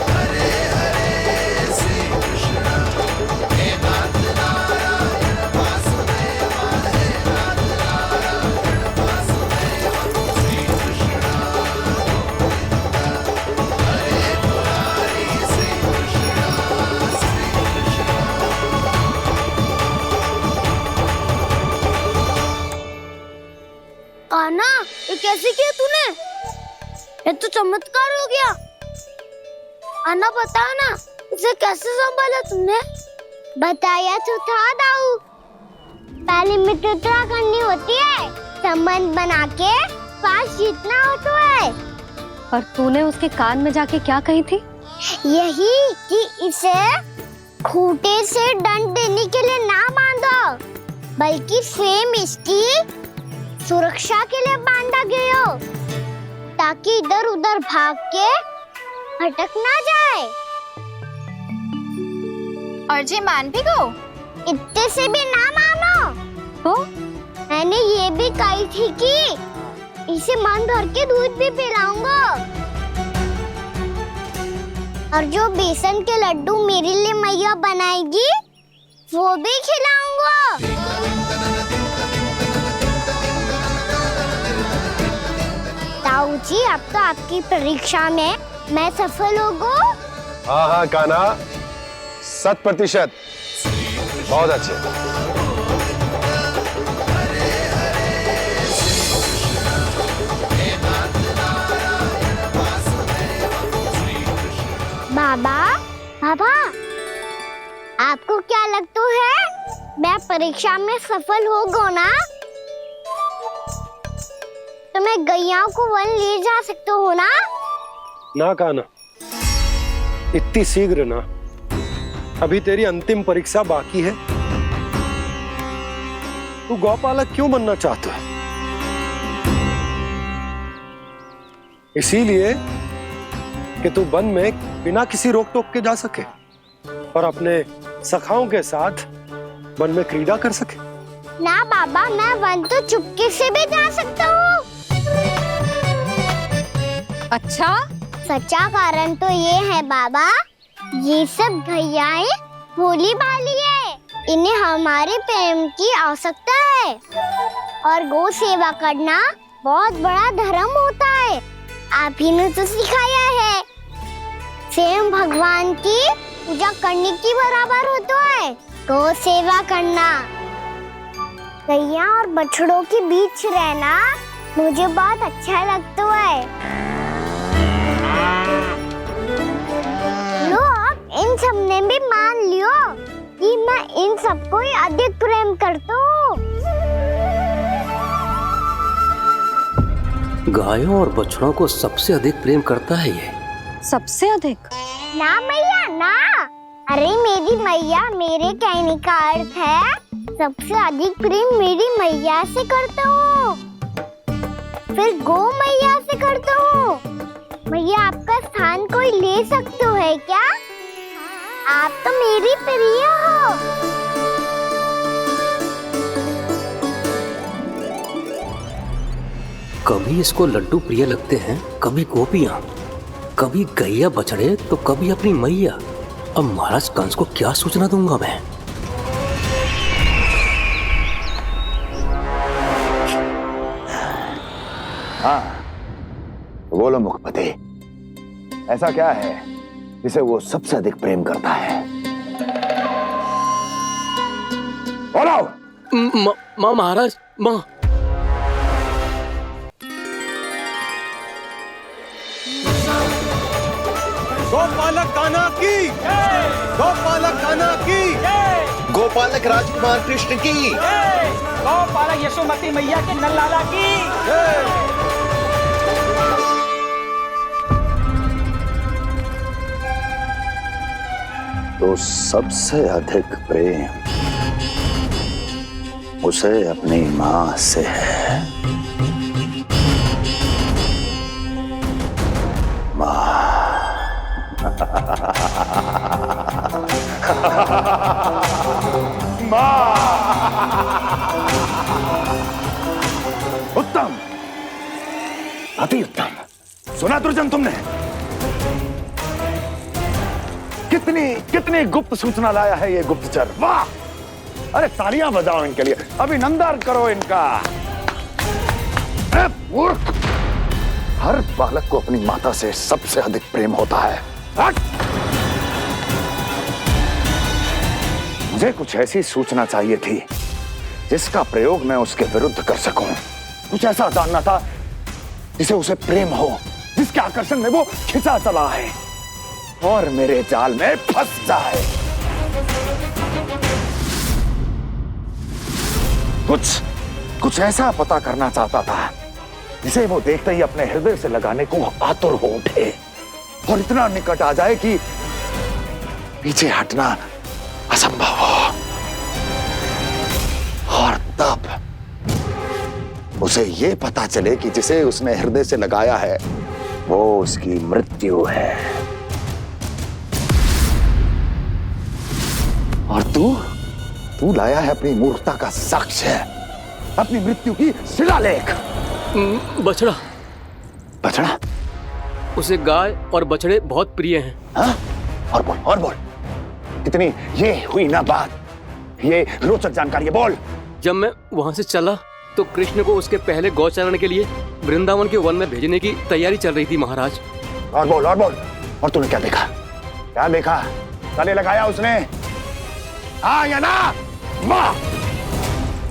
हरे हरे, श्री कृष्ण हे नाथ नारायण वासुदेव, हे नाथ नारायण वासुदेव, श्री कृष्ण गोविंद हरे मुरारी, श्री कृष्ण कान्हा, ये कैसे किया तूने? ये तो चमत्कार हो गया। अन्ना बताओ ना, इसे कैसे संभाला तुमने? बताया तो था दाऊ। पहले मित्रता करनी होती है, संबंध बना के पास जीतना होता है। पर तूने उसके कान में जाके क्या कही थी? यही कि इसे खूंटे से डंड देने के लिए ना बांधो, बल्कि स्वयं इसकी सुरक्षा के लिए बांधा गया हो, ताकि इधर उधर भाग के भटक ना जाए। और जी मान भी गो? इतने से भी ना मानो। तो मैंने ये भी कही थी कि इसे मन भर के दूध भी पिलाऊंगा, और जो बेसन के लड्डू मेरे लिए मैया बनाएगी वो भी खिलाऊंगा। ताऊ जी, अब तो आपकी परीक्षा में मैं सफल होगा। हाँ हाँ कान्हा, 100%। बहुत अच्छे। बाबा, आपको क्या लगता है मैं परीक्षा में सफल होगा ना, तो मैं गैया को वन ले जा सकता हूँ ना? ना कान्हा, इतनी शीघ्र ना, अभी तेरी अंतिम परीक्षा बाकी है। तू गौपालक क्यों बनना चाहता है? इसीलिए कि तू वन में बिना किसी रोक टोक के जा सके और अपने सखाओं के साथ वन में क्रीड़ा कर सके। ना बाबा, मैं वन तो चुपके से भी जा सकता हूँ। अच्छा? सच्चा कारण तो ये है बाबा, ये सब भैयाएं भोली भाली है, इन्हें हमारे प्रेम की आवश्यकता है, और गौ सेवा करना बहुत बड़ा धर्म होता है। आप ही ने तो सिखाया है, स्वयं भगवान की पूजा करने की बराबर होता है गौ सेवा करना। गैया और बछड़ों के बीच रहना मुझे बहुत अच्छा लगता है। लो, इन सब ने भी मान लियो कि मैं इन सबको ही अधिक प्रेम करता हूँ। गायों और बछड़ों को सबसे अधिक प्रेम करता है ये। सबसे अधिक? ना मैया ना, अरे मेरी मैया, मेरे कहने का अर्थ है सबसे अधिक प्रेम मेरी मैया से करता हूँ, फिर गौ मैया से करता हूँ। मैया, आपका स्थान कोई ले सकते है क्या? आप तो मेरी प्रिय हो। कभी इसको लड्डू प्रिय लगते हैं, कभी गोपियां, कभी गैया बछड़े, तो कभी अपनी मैया। अब महाराज कंस को क्या सूचना दूंगा मैं? हाँ, बोलो मुखपति, ऐसा क्या है जिसे वो सबसे अधिक प्रेम करता है? बोलो। माँ महाराज, माँ। गोपालक कान्हा की, गोपालक कान्हा की, गोपालक राजकुमार कृष्ण की, गोपालक यशोमती मैया के नललाला की। तो सबसे अधिक प्रेम उसे अपनी माँ से है। माँ। उत्तम, अति उत्तम। सुना दुर्जन तुमने? कितनी गुप्त सूचना लाया है ये गुप्तचर। वाह! अरे तालियां बजाओ इनके लिए, अभिनंदन करो इनका। मूर्ख! हर बालक को अपनी माता से सबसे अधिक प्रेम होता है। मुझे कुछ ऐसी सूचना चाहिए थी जिसका प्रयोग मैं उसके विरुद्ध कर सकूं। कुछ ऐसा जानना था जिसे उसे प्रेम हो, जिसके आकर्षण में वो खिंचा चला है और मेरे जाल में फंस जाए। कुछ ऐसा पता करना चाहता था जिसे वो देखते ही अपने हृदय से लगाने को आतुर हो उठे और इतना निकट आ जाए कि पीछे हटना असंभव हो। और तब उसे ये पता चले कि जिसे उसने हृदय से लगाया है वो उसकी मृत्यु है। और तू लाया है अपनी मूर्खता का साक्ष्य, अपनी मृत्यु की शिलालेख। बछड़ा। बछड़ा? उसे गाय और बछड़े बहुत प्रिय हैं। हाँ? और बोल कितनी ये हुई ना बात, ये रोचक जानकारी है, बोल। जब मैं वहां से चला तो कृष्ण को उसके पहले गौचारण के लिए वृंदावन के वन में भेजने की तैयारी चल रही थी महाराज। और बोल। और तूने क्या देखा? गले लगाया उसने? हाँ या ना? वाह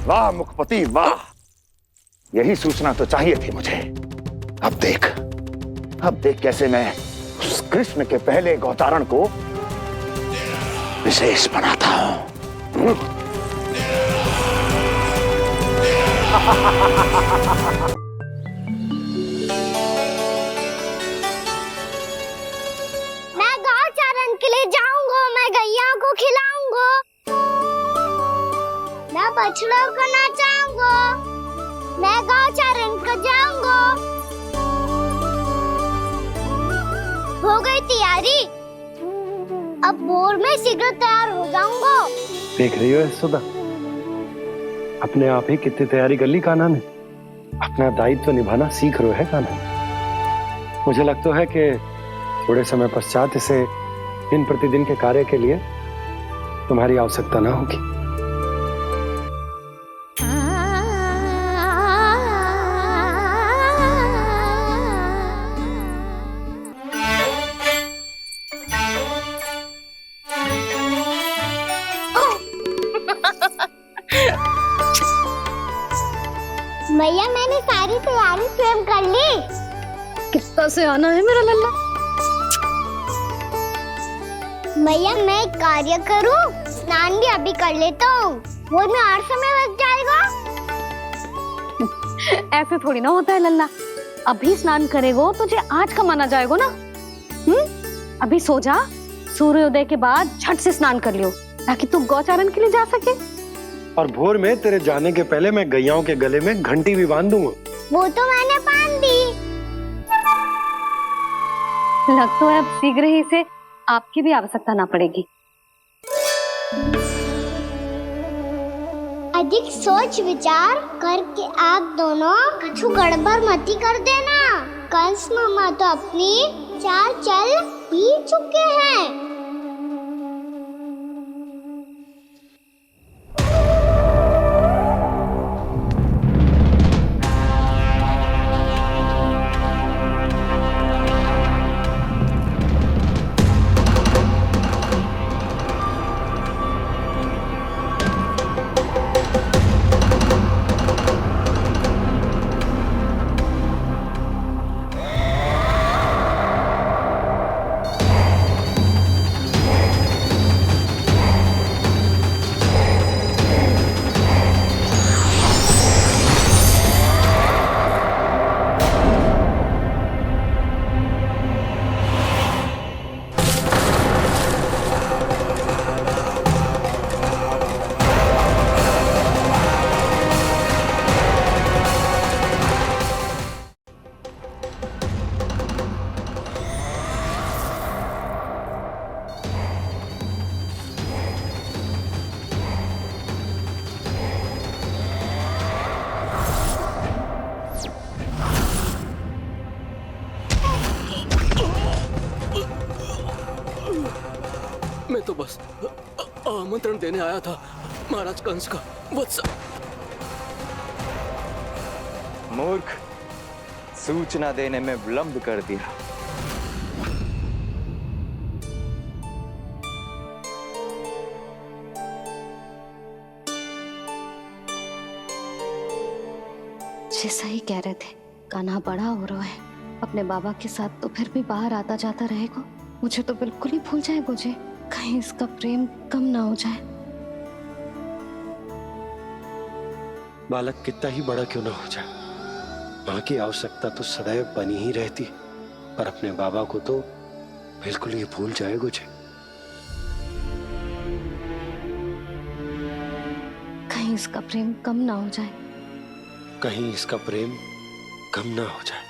वाह मुखपति वाह, यही सूचना तो चाहिए थी मुझे। अब देख कैसे मैं उस कृष्ण के पहले गौतारण को विशेष बनाता हूं। मैं गौचारण के लिए जाऊंगा, मैं गैया को खिलाऊंगा, मैं बछड़ों को नचाऊंगा, मैं गौचारण को जाऊंगा। हो गई तैयारी, अब भोर में शीघ्र तैयार हो जाऊंगा। देख रही हो सुधा, अपने आप ही कितनी तैयारी कर ली कान्हा ने। अपना दायित्व निभाना सीख रहे है कान्हा। मुझे लगता है कि थोड़े समय पश्चात इसे दिन प्रतिदिन के कार्य के लिए तुम्हारी आवश्यकता ना होगी। भैया मैंने सारी तैयारी स्वयं कर ली। कितना से आना है मेरा लल्ला? भैया मैं एक कार्य करूं, स्नान भी अभी कर लेता हूँ, वो में और समय लग जाएगा। ऐसे थोड़ी ना होता है लल्ला, अभी स्नान करेगो तुझे आज का माना जाएगा ना। अभी सो जा, सूर्योदय के बाद झट से स्नान कर लियो ताकि तू गौचारण के लिए जा सके। और भोर में तेरे जाने के पहले मैं गैयाओं के गले में घंटी भी बांध दूंगा। वो तो मैंने बांध दी। लग तो है अब शीघ्र ही से आपकी भी आवश्यकता ना पड़ेगी। अधिक सोच विचार करके आप दोनों कछु गड़बड़ मती कर देना। कंस मामा तो अपनी चाल चल भी चुके हैं। मैं तो बस आमंत्रण देने आया था महाराज कंस का। वत्स मूर्ख, सूचना देने में विलंब कर दिया। जैसा ही कह रहे थे, कान्हा बड़ा हो रहा है, अपने बाबा के साथ तो फिर भी बाहर आता जाता रहेगा। मुझे तो बिल्कुल ही भूल जाए मुझे, कहीं इसका प्रेम कम ना हो जाए। बालक कितना ही बड़ा क्यों ना हो जाए, माँ की आवश्यकता तो सदैव बनी ही रहती, पर अपने बाबा को तो बिल्कुल ही भूल जाए मुझे। इसका प्रेम कम ना हो जाए। कहीं इसका प्रेम कम ना हो जाए।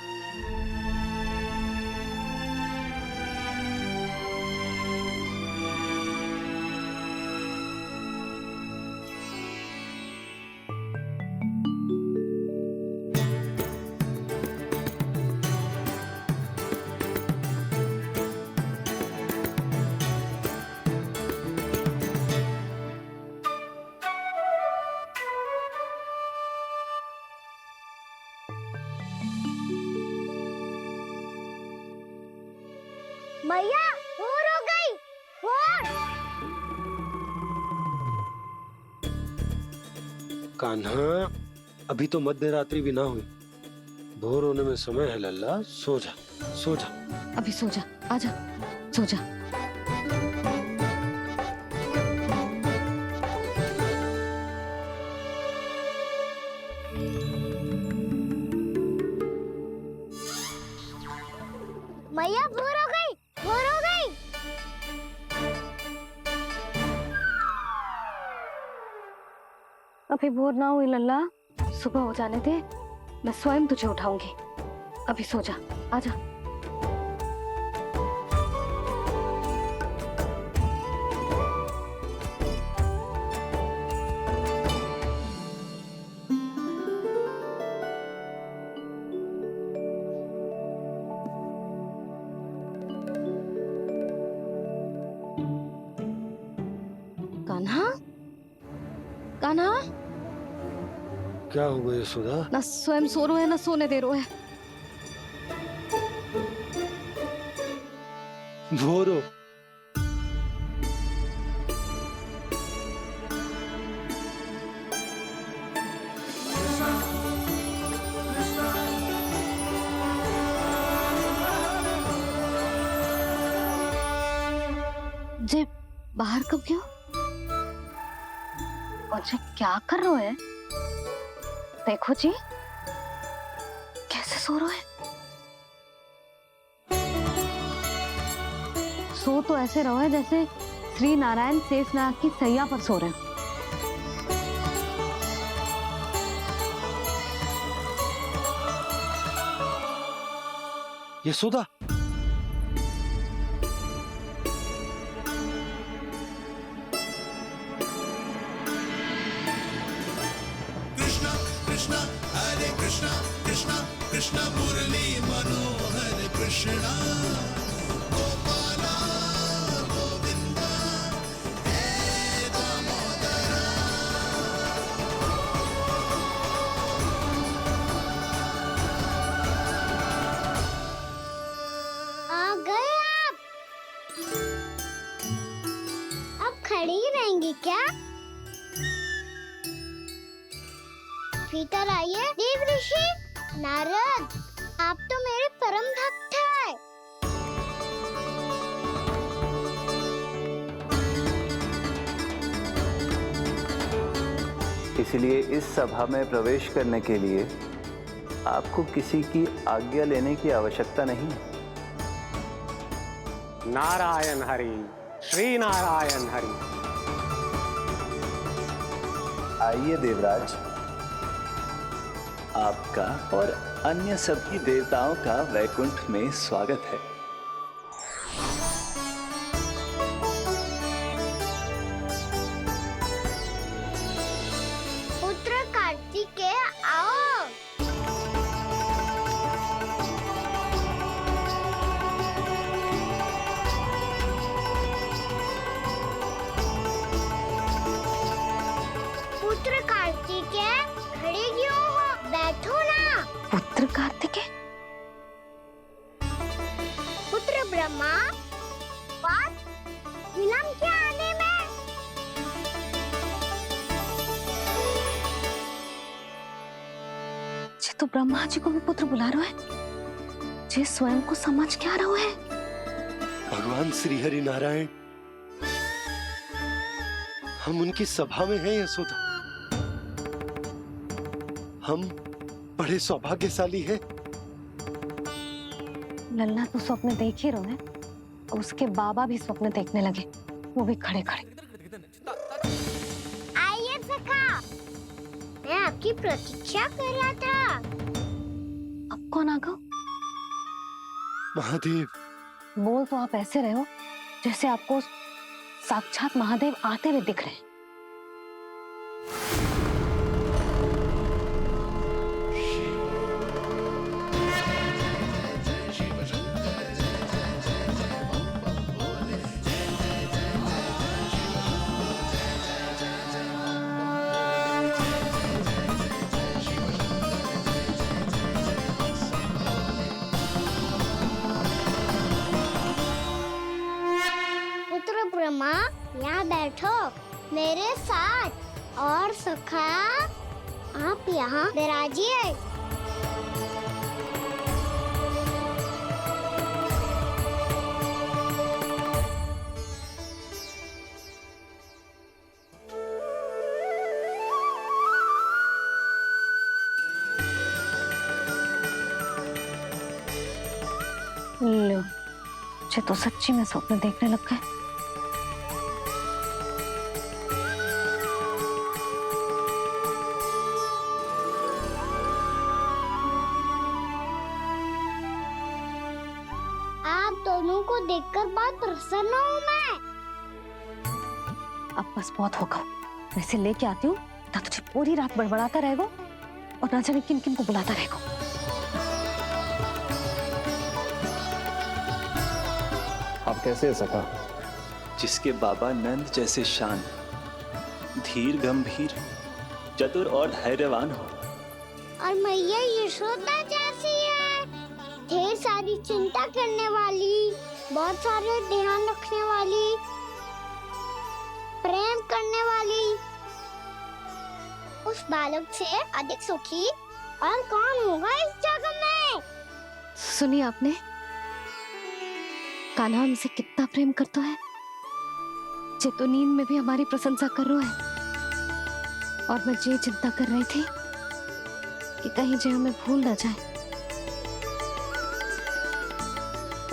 मैया भोर हो गई। भोर। कान्हा, अभी तो मध्य रात्रि भी ना हुई। भोर होने में समय है लल्ला, सो जा सो जा। अभी सो जा, आजा सो जा। मैया भोर हो गई। भोर हो गई। अभी भोर ना हुई लल्ला, सुबह हो जाने दे, मैं स्वयं तुझे उठाऊंगी। अभी सो जा, आजा। कान्हा, कान्हा, क्या हुआ यशोदा? ना स्वयं सो रो है ना सोने दे रो है। भोर हो। जे बाहर कब गयो? और जे क्या कर रहे है? देखो जी, कैसे सो रहे है। सो तो ऐसे रहो है जैसे श्री नारायण शेषनाग की सैया पर सो रहे हैं। यशोदा, कृष्णा कृष्णा हरे कृष्णा कृष्णा कृष्णा मुरली मनोहर कृष्णा गोपाला गोविंदा हे दामोदरा। आ गए आप। अब खड़ी ही रहेंगी क्या? भीतर आइए। देव ऋषि नारद, आप तो मेरे परम भक्त हैं। इसलिए इस सभा में प्रवेश करने के लिए आपको किसी की आज्ञा लेने की आवश्यकता नहीं है। नारायण हरि, श्री नारायण हरि। आइए देवराज, आपका और अन्य सभी देवताओं का वैकुंठ में स्वागत है। पुत्र कार्तिकेय आओ। पुत्र कार्तिकेय खड़े क्यों हो? बैठो ना। पुत्र कार्तिकेय? पुत्र ब्रह्मा, बात विलंब क्या आने में? जे तो ब्रह्मा जी को भी पुत्र बुला रहे है, जे स्वयं को समझ क्या रहे है। भगवान श्री हरि नारायण, हम उनकी सभा में हैं यशोदा। हम बड़े सौभाग्यशाली हैं। लल्ला तो स्वप्न देख ही रहे हैं, और उसके बाबा भी स्वप्न देखने लगे, वो भी खड़े खड़े। आइए सखा, आपकी प्रतीक्षा कर रहा था। अब कौन आ गया? महादेव। बोल तो आप ऐसे रहे हो जैसे आपको साक्षात महादेव आते हुए दिख रहे हैं। पुत्र ब्रह्मा, यहाँ बैठो मेरे साथ। और सखा, आप यहाँ विराजिए। लो, मुझे तो सच्ची में स्वप्न देखने लग गए। आप दोनों को देखकर बहुत प्रसन्न हूँ मैं। अब बस बहुत होगा। मैं इसे लेके आती हूँ, ना तुझे पूरी रात बड़बड़ाता रहेगा और ना जाने किन किन को बुलाता रहेगा। आप कैसे है सखा? जिसके बाबा नंद जैसे शान, धीर गंभीर, चतुर और धैर्यवान हो। और मैया यशोदा जैसी है, ढेर सारी चिंता करने वाली, बहुत सारे ध्यान रखने वाली, प्रेम करने वाली। उस बालक से अधिक सुखी और कौन होगा इस जग में? सुनिए आपने, कान्हा हमसे कितना प्रेम करता है। जे तो नींद में भी हमारी प्रशंसा कर रहा है। और मैं ये चिंता कर रही थी कि कहीं जे हमें भूल ना जाए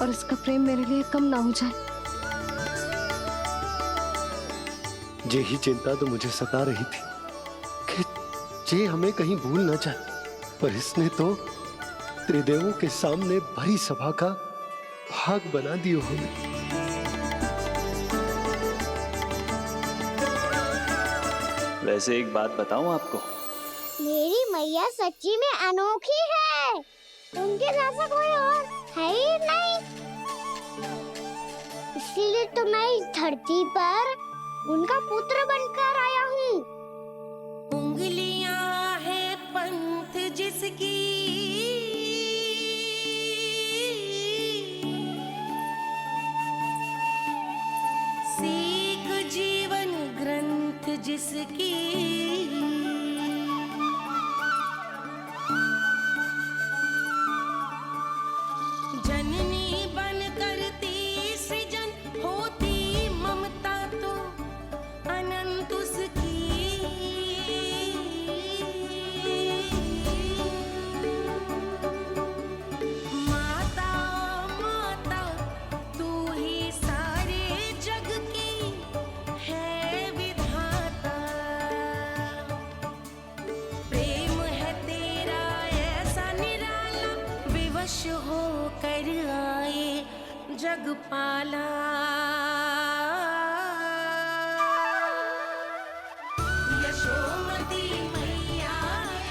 और इसका प्रेम मेरे लिए कम ना हो जाए। यही चिंता तो मुझे सता रही थी कि जे हमें कहीं भूल ना जाए, पर इसने तो त्रिदेवों के सामने भरी सभा का भाग बना दियो हमें। वैसे एक बात बताऊं आपको, मेरी मैया सच्ची में अनोखी है। उनके जैसा कोई और है ही नहीं। इसीलिए तो मैं इस धरती पर उनका पुत्र बनकर आया हूँ। उंगलियां है पंथ जिसकी, सीख जीवन ग्रंथ जिसकी, जननी बन करती सृजन, होती ममता तो अनंत उसकी। माता माता तू ही सारे जग की है विधाता। प्रेम है तेरा ऐसा निराला, विवश हो कर आए जग पाला। यशोमती मैया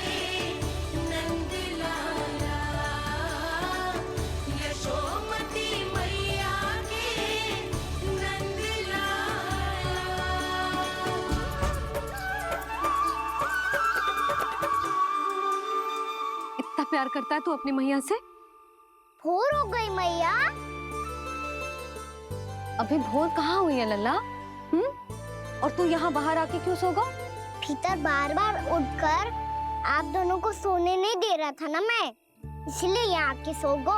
के नंद लाला, यशोमती मैया के नंद लाला। इतना प्यार करता है तू अपनी मैया से? भोर हो गई मैया। अभी भोर कहाँ हुई है लल्ला? और तू यहाँ बाहर आके क्यों सो गया? भीतर बार बार उठकर आप दोनों को सोने नहीं दे रहा था ना मैं, इसलिए यहाँ आके सो गो,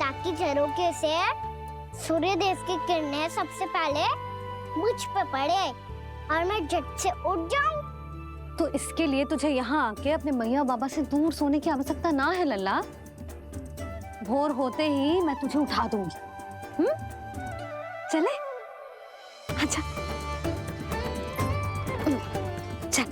ताकि झरोखे से सूर्य देव की किरणें सबसे पहले मुझ पे पड़े और मैं झट से उठ जाऊं। तो इसके लिए तुझे यहाँ आके अपने मैया बाबा से दूर सोने की आवश्यकता ना है लल्ला। भोर होते ही मैं तुझे उठा दूंगी। चले? अच्छा चल।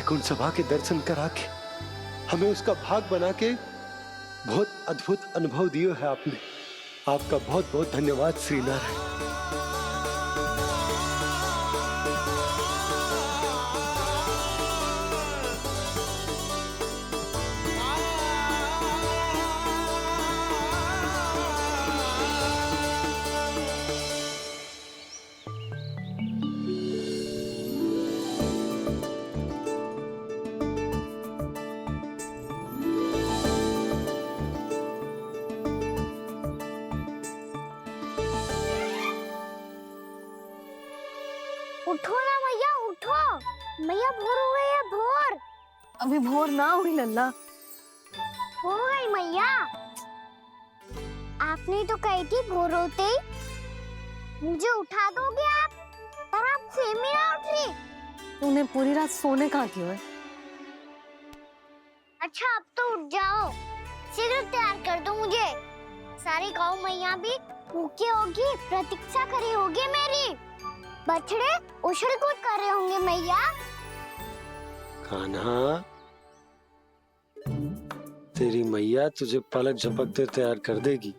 वैकुंठ सभा के दर्शन करा के हमें उसका भाग बना के बहुत अद्भुत अनुभव दिए है आपने। आपका बहुत बहुत धन्यवाद श्री नारायण। उठो ना मैया, उठो। मैया भोर हो गई है, भोर। अभी भोर ना हुई लल्ला। हो गई मैया। आपने तो कही थी भोर होते ही मुझे उठा दोगे आप, पर आप सेम ही ना उठ रही। तूने पूरी रात सोने कहाँ की है? अच्छा अब तो उठ जाओ, शीघ्र तैयार कर दो मुझे। सारी गाँव मैया भी भूखी होगी, प्रतीक्षा करी होगी मेरी। बछड़े उछल कूद कर रहे होंगे मैया। कान्हा, तेरी मैया तुझे पलक झपकते तैयार कर देगी,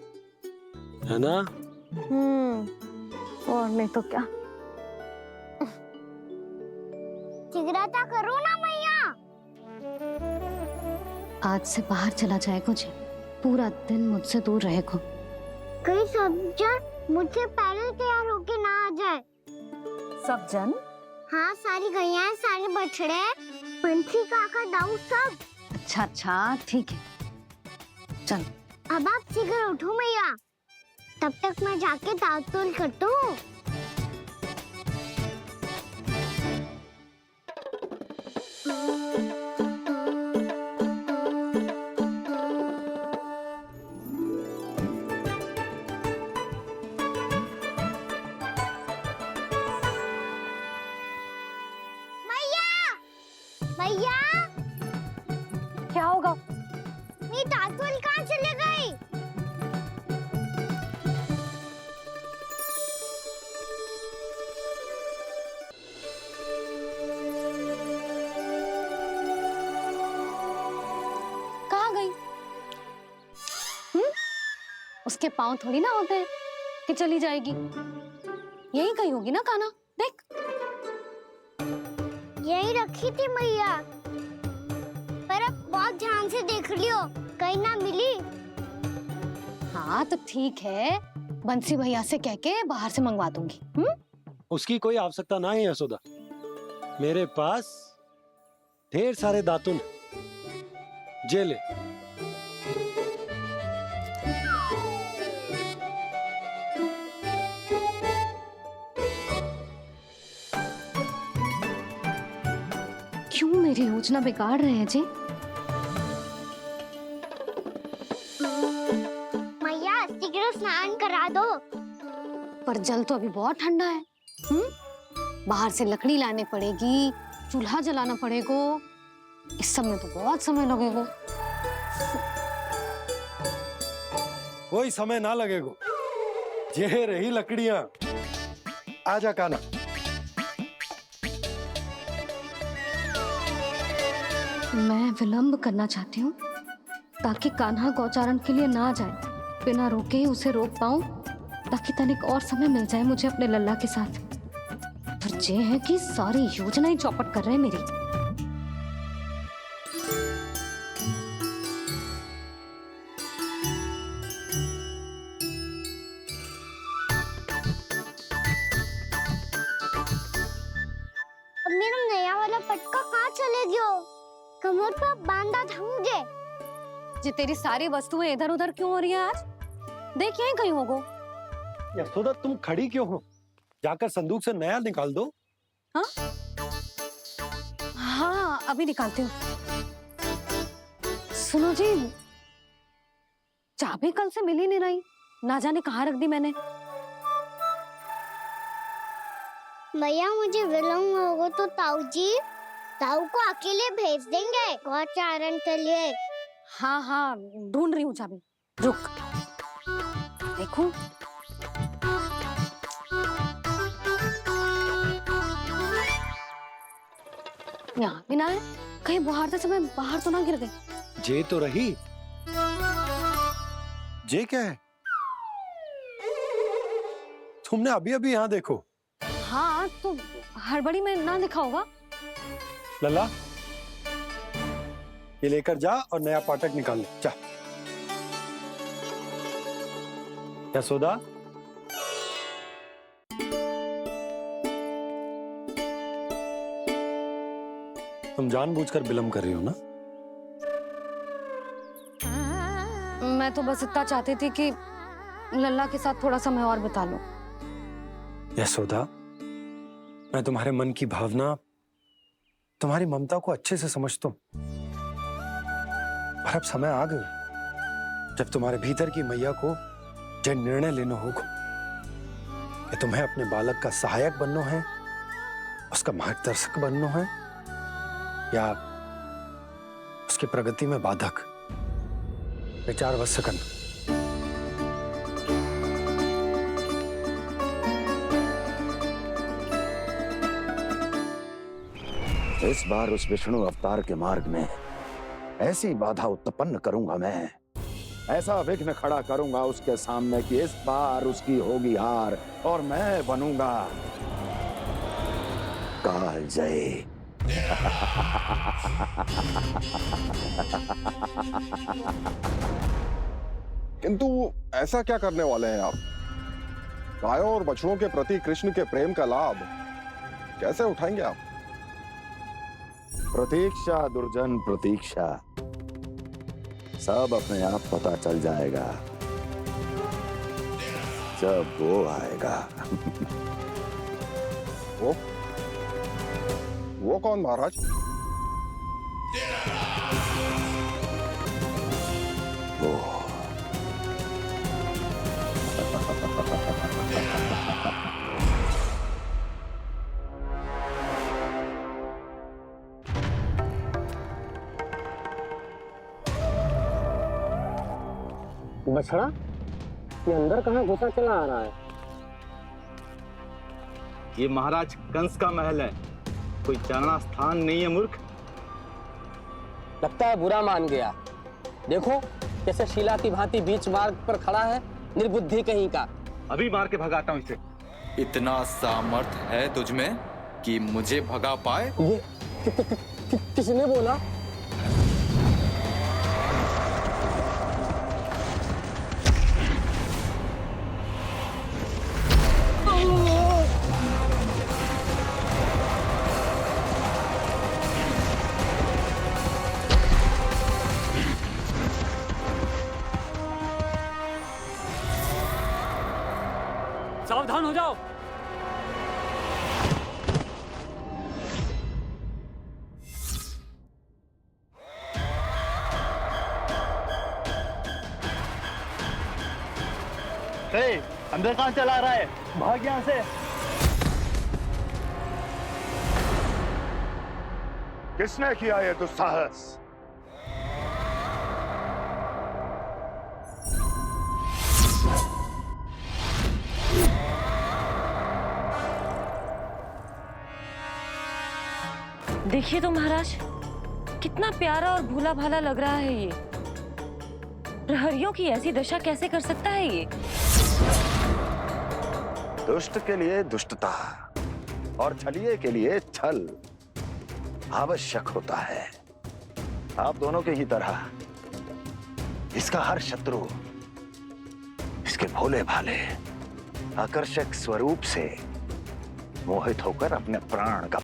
है ना? और नहीं तो क्या। शीघ्रता करो ना मैया। आज से बाहर चला जाएगा जी, पूरा दिन मुझसे दूर रहेगा। कहीं सब जन मुझसे पहले तैयार होके ना आ जाए। सब जन? हाँ, सारी गैया, सारे बछड़े, पंछी, काका, दाऊ सब। अच्छा अच्छा ठीक है, चल। अब आप शीघ्र उठो मैया, तब तक मैं जाके ताल-तोल करता हूँ। मैया, क्या होगा? मेरी ताल-तोल कहाँ चले गई? कहाँ गई? उसके पाँव थोड़ी ना होते हैं कि चली जाएगी। यही कहीं होगी ना कान्हा, देख। यही रखी थी मैया, पर अब बहुत ध्यान से देख लियो, कहीं ना मिली। हाँ तो ठीक है, बंसी भैया से कह के बाहर से मंगवा दूंगी। उसकी कोई आवश्यकता ना है यशोदा, मेरे पास ढेर सारे दातुन जे ले। क्यों मेरी योजना बिगाड़ रहे हैं जी? मैया शीघ्र स्नान करा दो। पर जल तो अभी बहुत ठंडा है। बाहर से लकड़ी लाने पड़ेगी, चूल्हा जलाना पड़ेगा, इस सब में तो बहुत समय लगेगा। कोई समय ना लगेगा, ये रही लकड़ियां। आजा कान्हा। मैं विलंब करना चाहती हूँ ताकि कान्हा गौचारण के लिए ना जाए, बिना रोके ही उसे रोक पाऊं, ताकि तनिक और समय मिल जाए मुझे अपने लल्ला के साथ। पर ये है कि सारी योजना ही चौपट कर रहे हैं मेरी। अब मेरा नया वाला पटका कहाँ चले गयो? कमर पर बांधा था मुझे। जी तेरी सारी वस्तुएं इधर उधर क्यों हो रही है आज? देख यहीं कहीं होगो। यशोदा तुम खड़ी क्यों हो? जाकर संदूक से नया निकाल दो। हाँ हाँ अभी निकालती हूँ। सुनो जी, चाबी कल से मिल ही नहीं रही, ना जाने कहाँ रख दी मैंने। भैया मुझे विलम्ब होगा तो ताऊ को अकेले भेज देंगे गौचारण के लिए। हाँ हाँ ढूंढ रही हूँ चाबी, रुक। देखो यहाँ भी ना है, कहीं बहारते समय बाहर तो ना गिर गए। जे तो रही। जे क्या है? तुमने अभी अभी यहाँ देखो। हाँ तो हड़बड़ी में ना दिखा होगा। लल्ला, ये लेकर जा और नया पाठक निकाल ले, जा। यशोदा, तुम जानबूझकर विलंब कर रही हो ना? मैं तो बस इतना चाहती थी कि लल्ला के साथ थोड़ा समय और बिता लूं। यशोदा, मैं तुम्हारे मन की भावना, तुम्हारी ममता को अच्छे से समझता हूं। पर अब समय आ गया जब तुम्हारे भीतर की मैया को जो निर्णय लेना होगा कि तुम्हें अपने बालक का सहायक बनना है, उसका मार्गदर्शक बनना है, या उसकी प्रगति में बाधक। विचार अवश्य करना। इस बार उस विष्णु अवतार के मार्ग में ऐसी बाधा उत्पन्न करूंगा मैं, ऐसा विघ्न खड़ा करूंगा उसके सामने कि इस बार उसकी होगी हार और मैं बनूंगा कालजयी। किंतु ऐसा क्या करने वाले हैं आप? गायों और बछड़ों के प्रति कृष्ण के प्रेम का लाभ कैसे उठाएंगे आप? प्रतीक्षा दुर्जन प्रतीक्षा, सब अपने आप पता चल जाएगा जब वो आएगा। वो कौन महाराज? वो बछड़ा, ये अंदर कहाँ घुसा चला आ रहा है? ये महाराज कंस का महल है, कोई जाना स्थान नहीं है मूर्ख। लगता है बुरा मान गया। देखो कैसे शिला की भांति बीच मार्ग पर खड़ा है, निर्बुद्धि कहीं का। अभी मार के भगाता हूँ इसे। इतना सामर्थ है तुझमें कि मुझे भगा पाए? ये किसने बोला? सावधान हो जाओ। अंदर कहाँ चला रहा है? भाग यहाँ से। किसने किया ये दुस्साहस? देखिए तो महाराज, कितना प्यारा और भोला भाला लग रहा है ये। प्रहरियों की ऐसी दशा कैसे कर सकता है ये? दुष्ट के लिए दुष्टता और छलिए के लिए छल आवश्यक होता है। आप दोनों के ही तरह इसका हर शत्रु इसके भोले भाले आकर्षक स्वरूप से मोहित होकर अपने प्राण का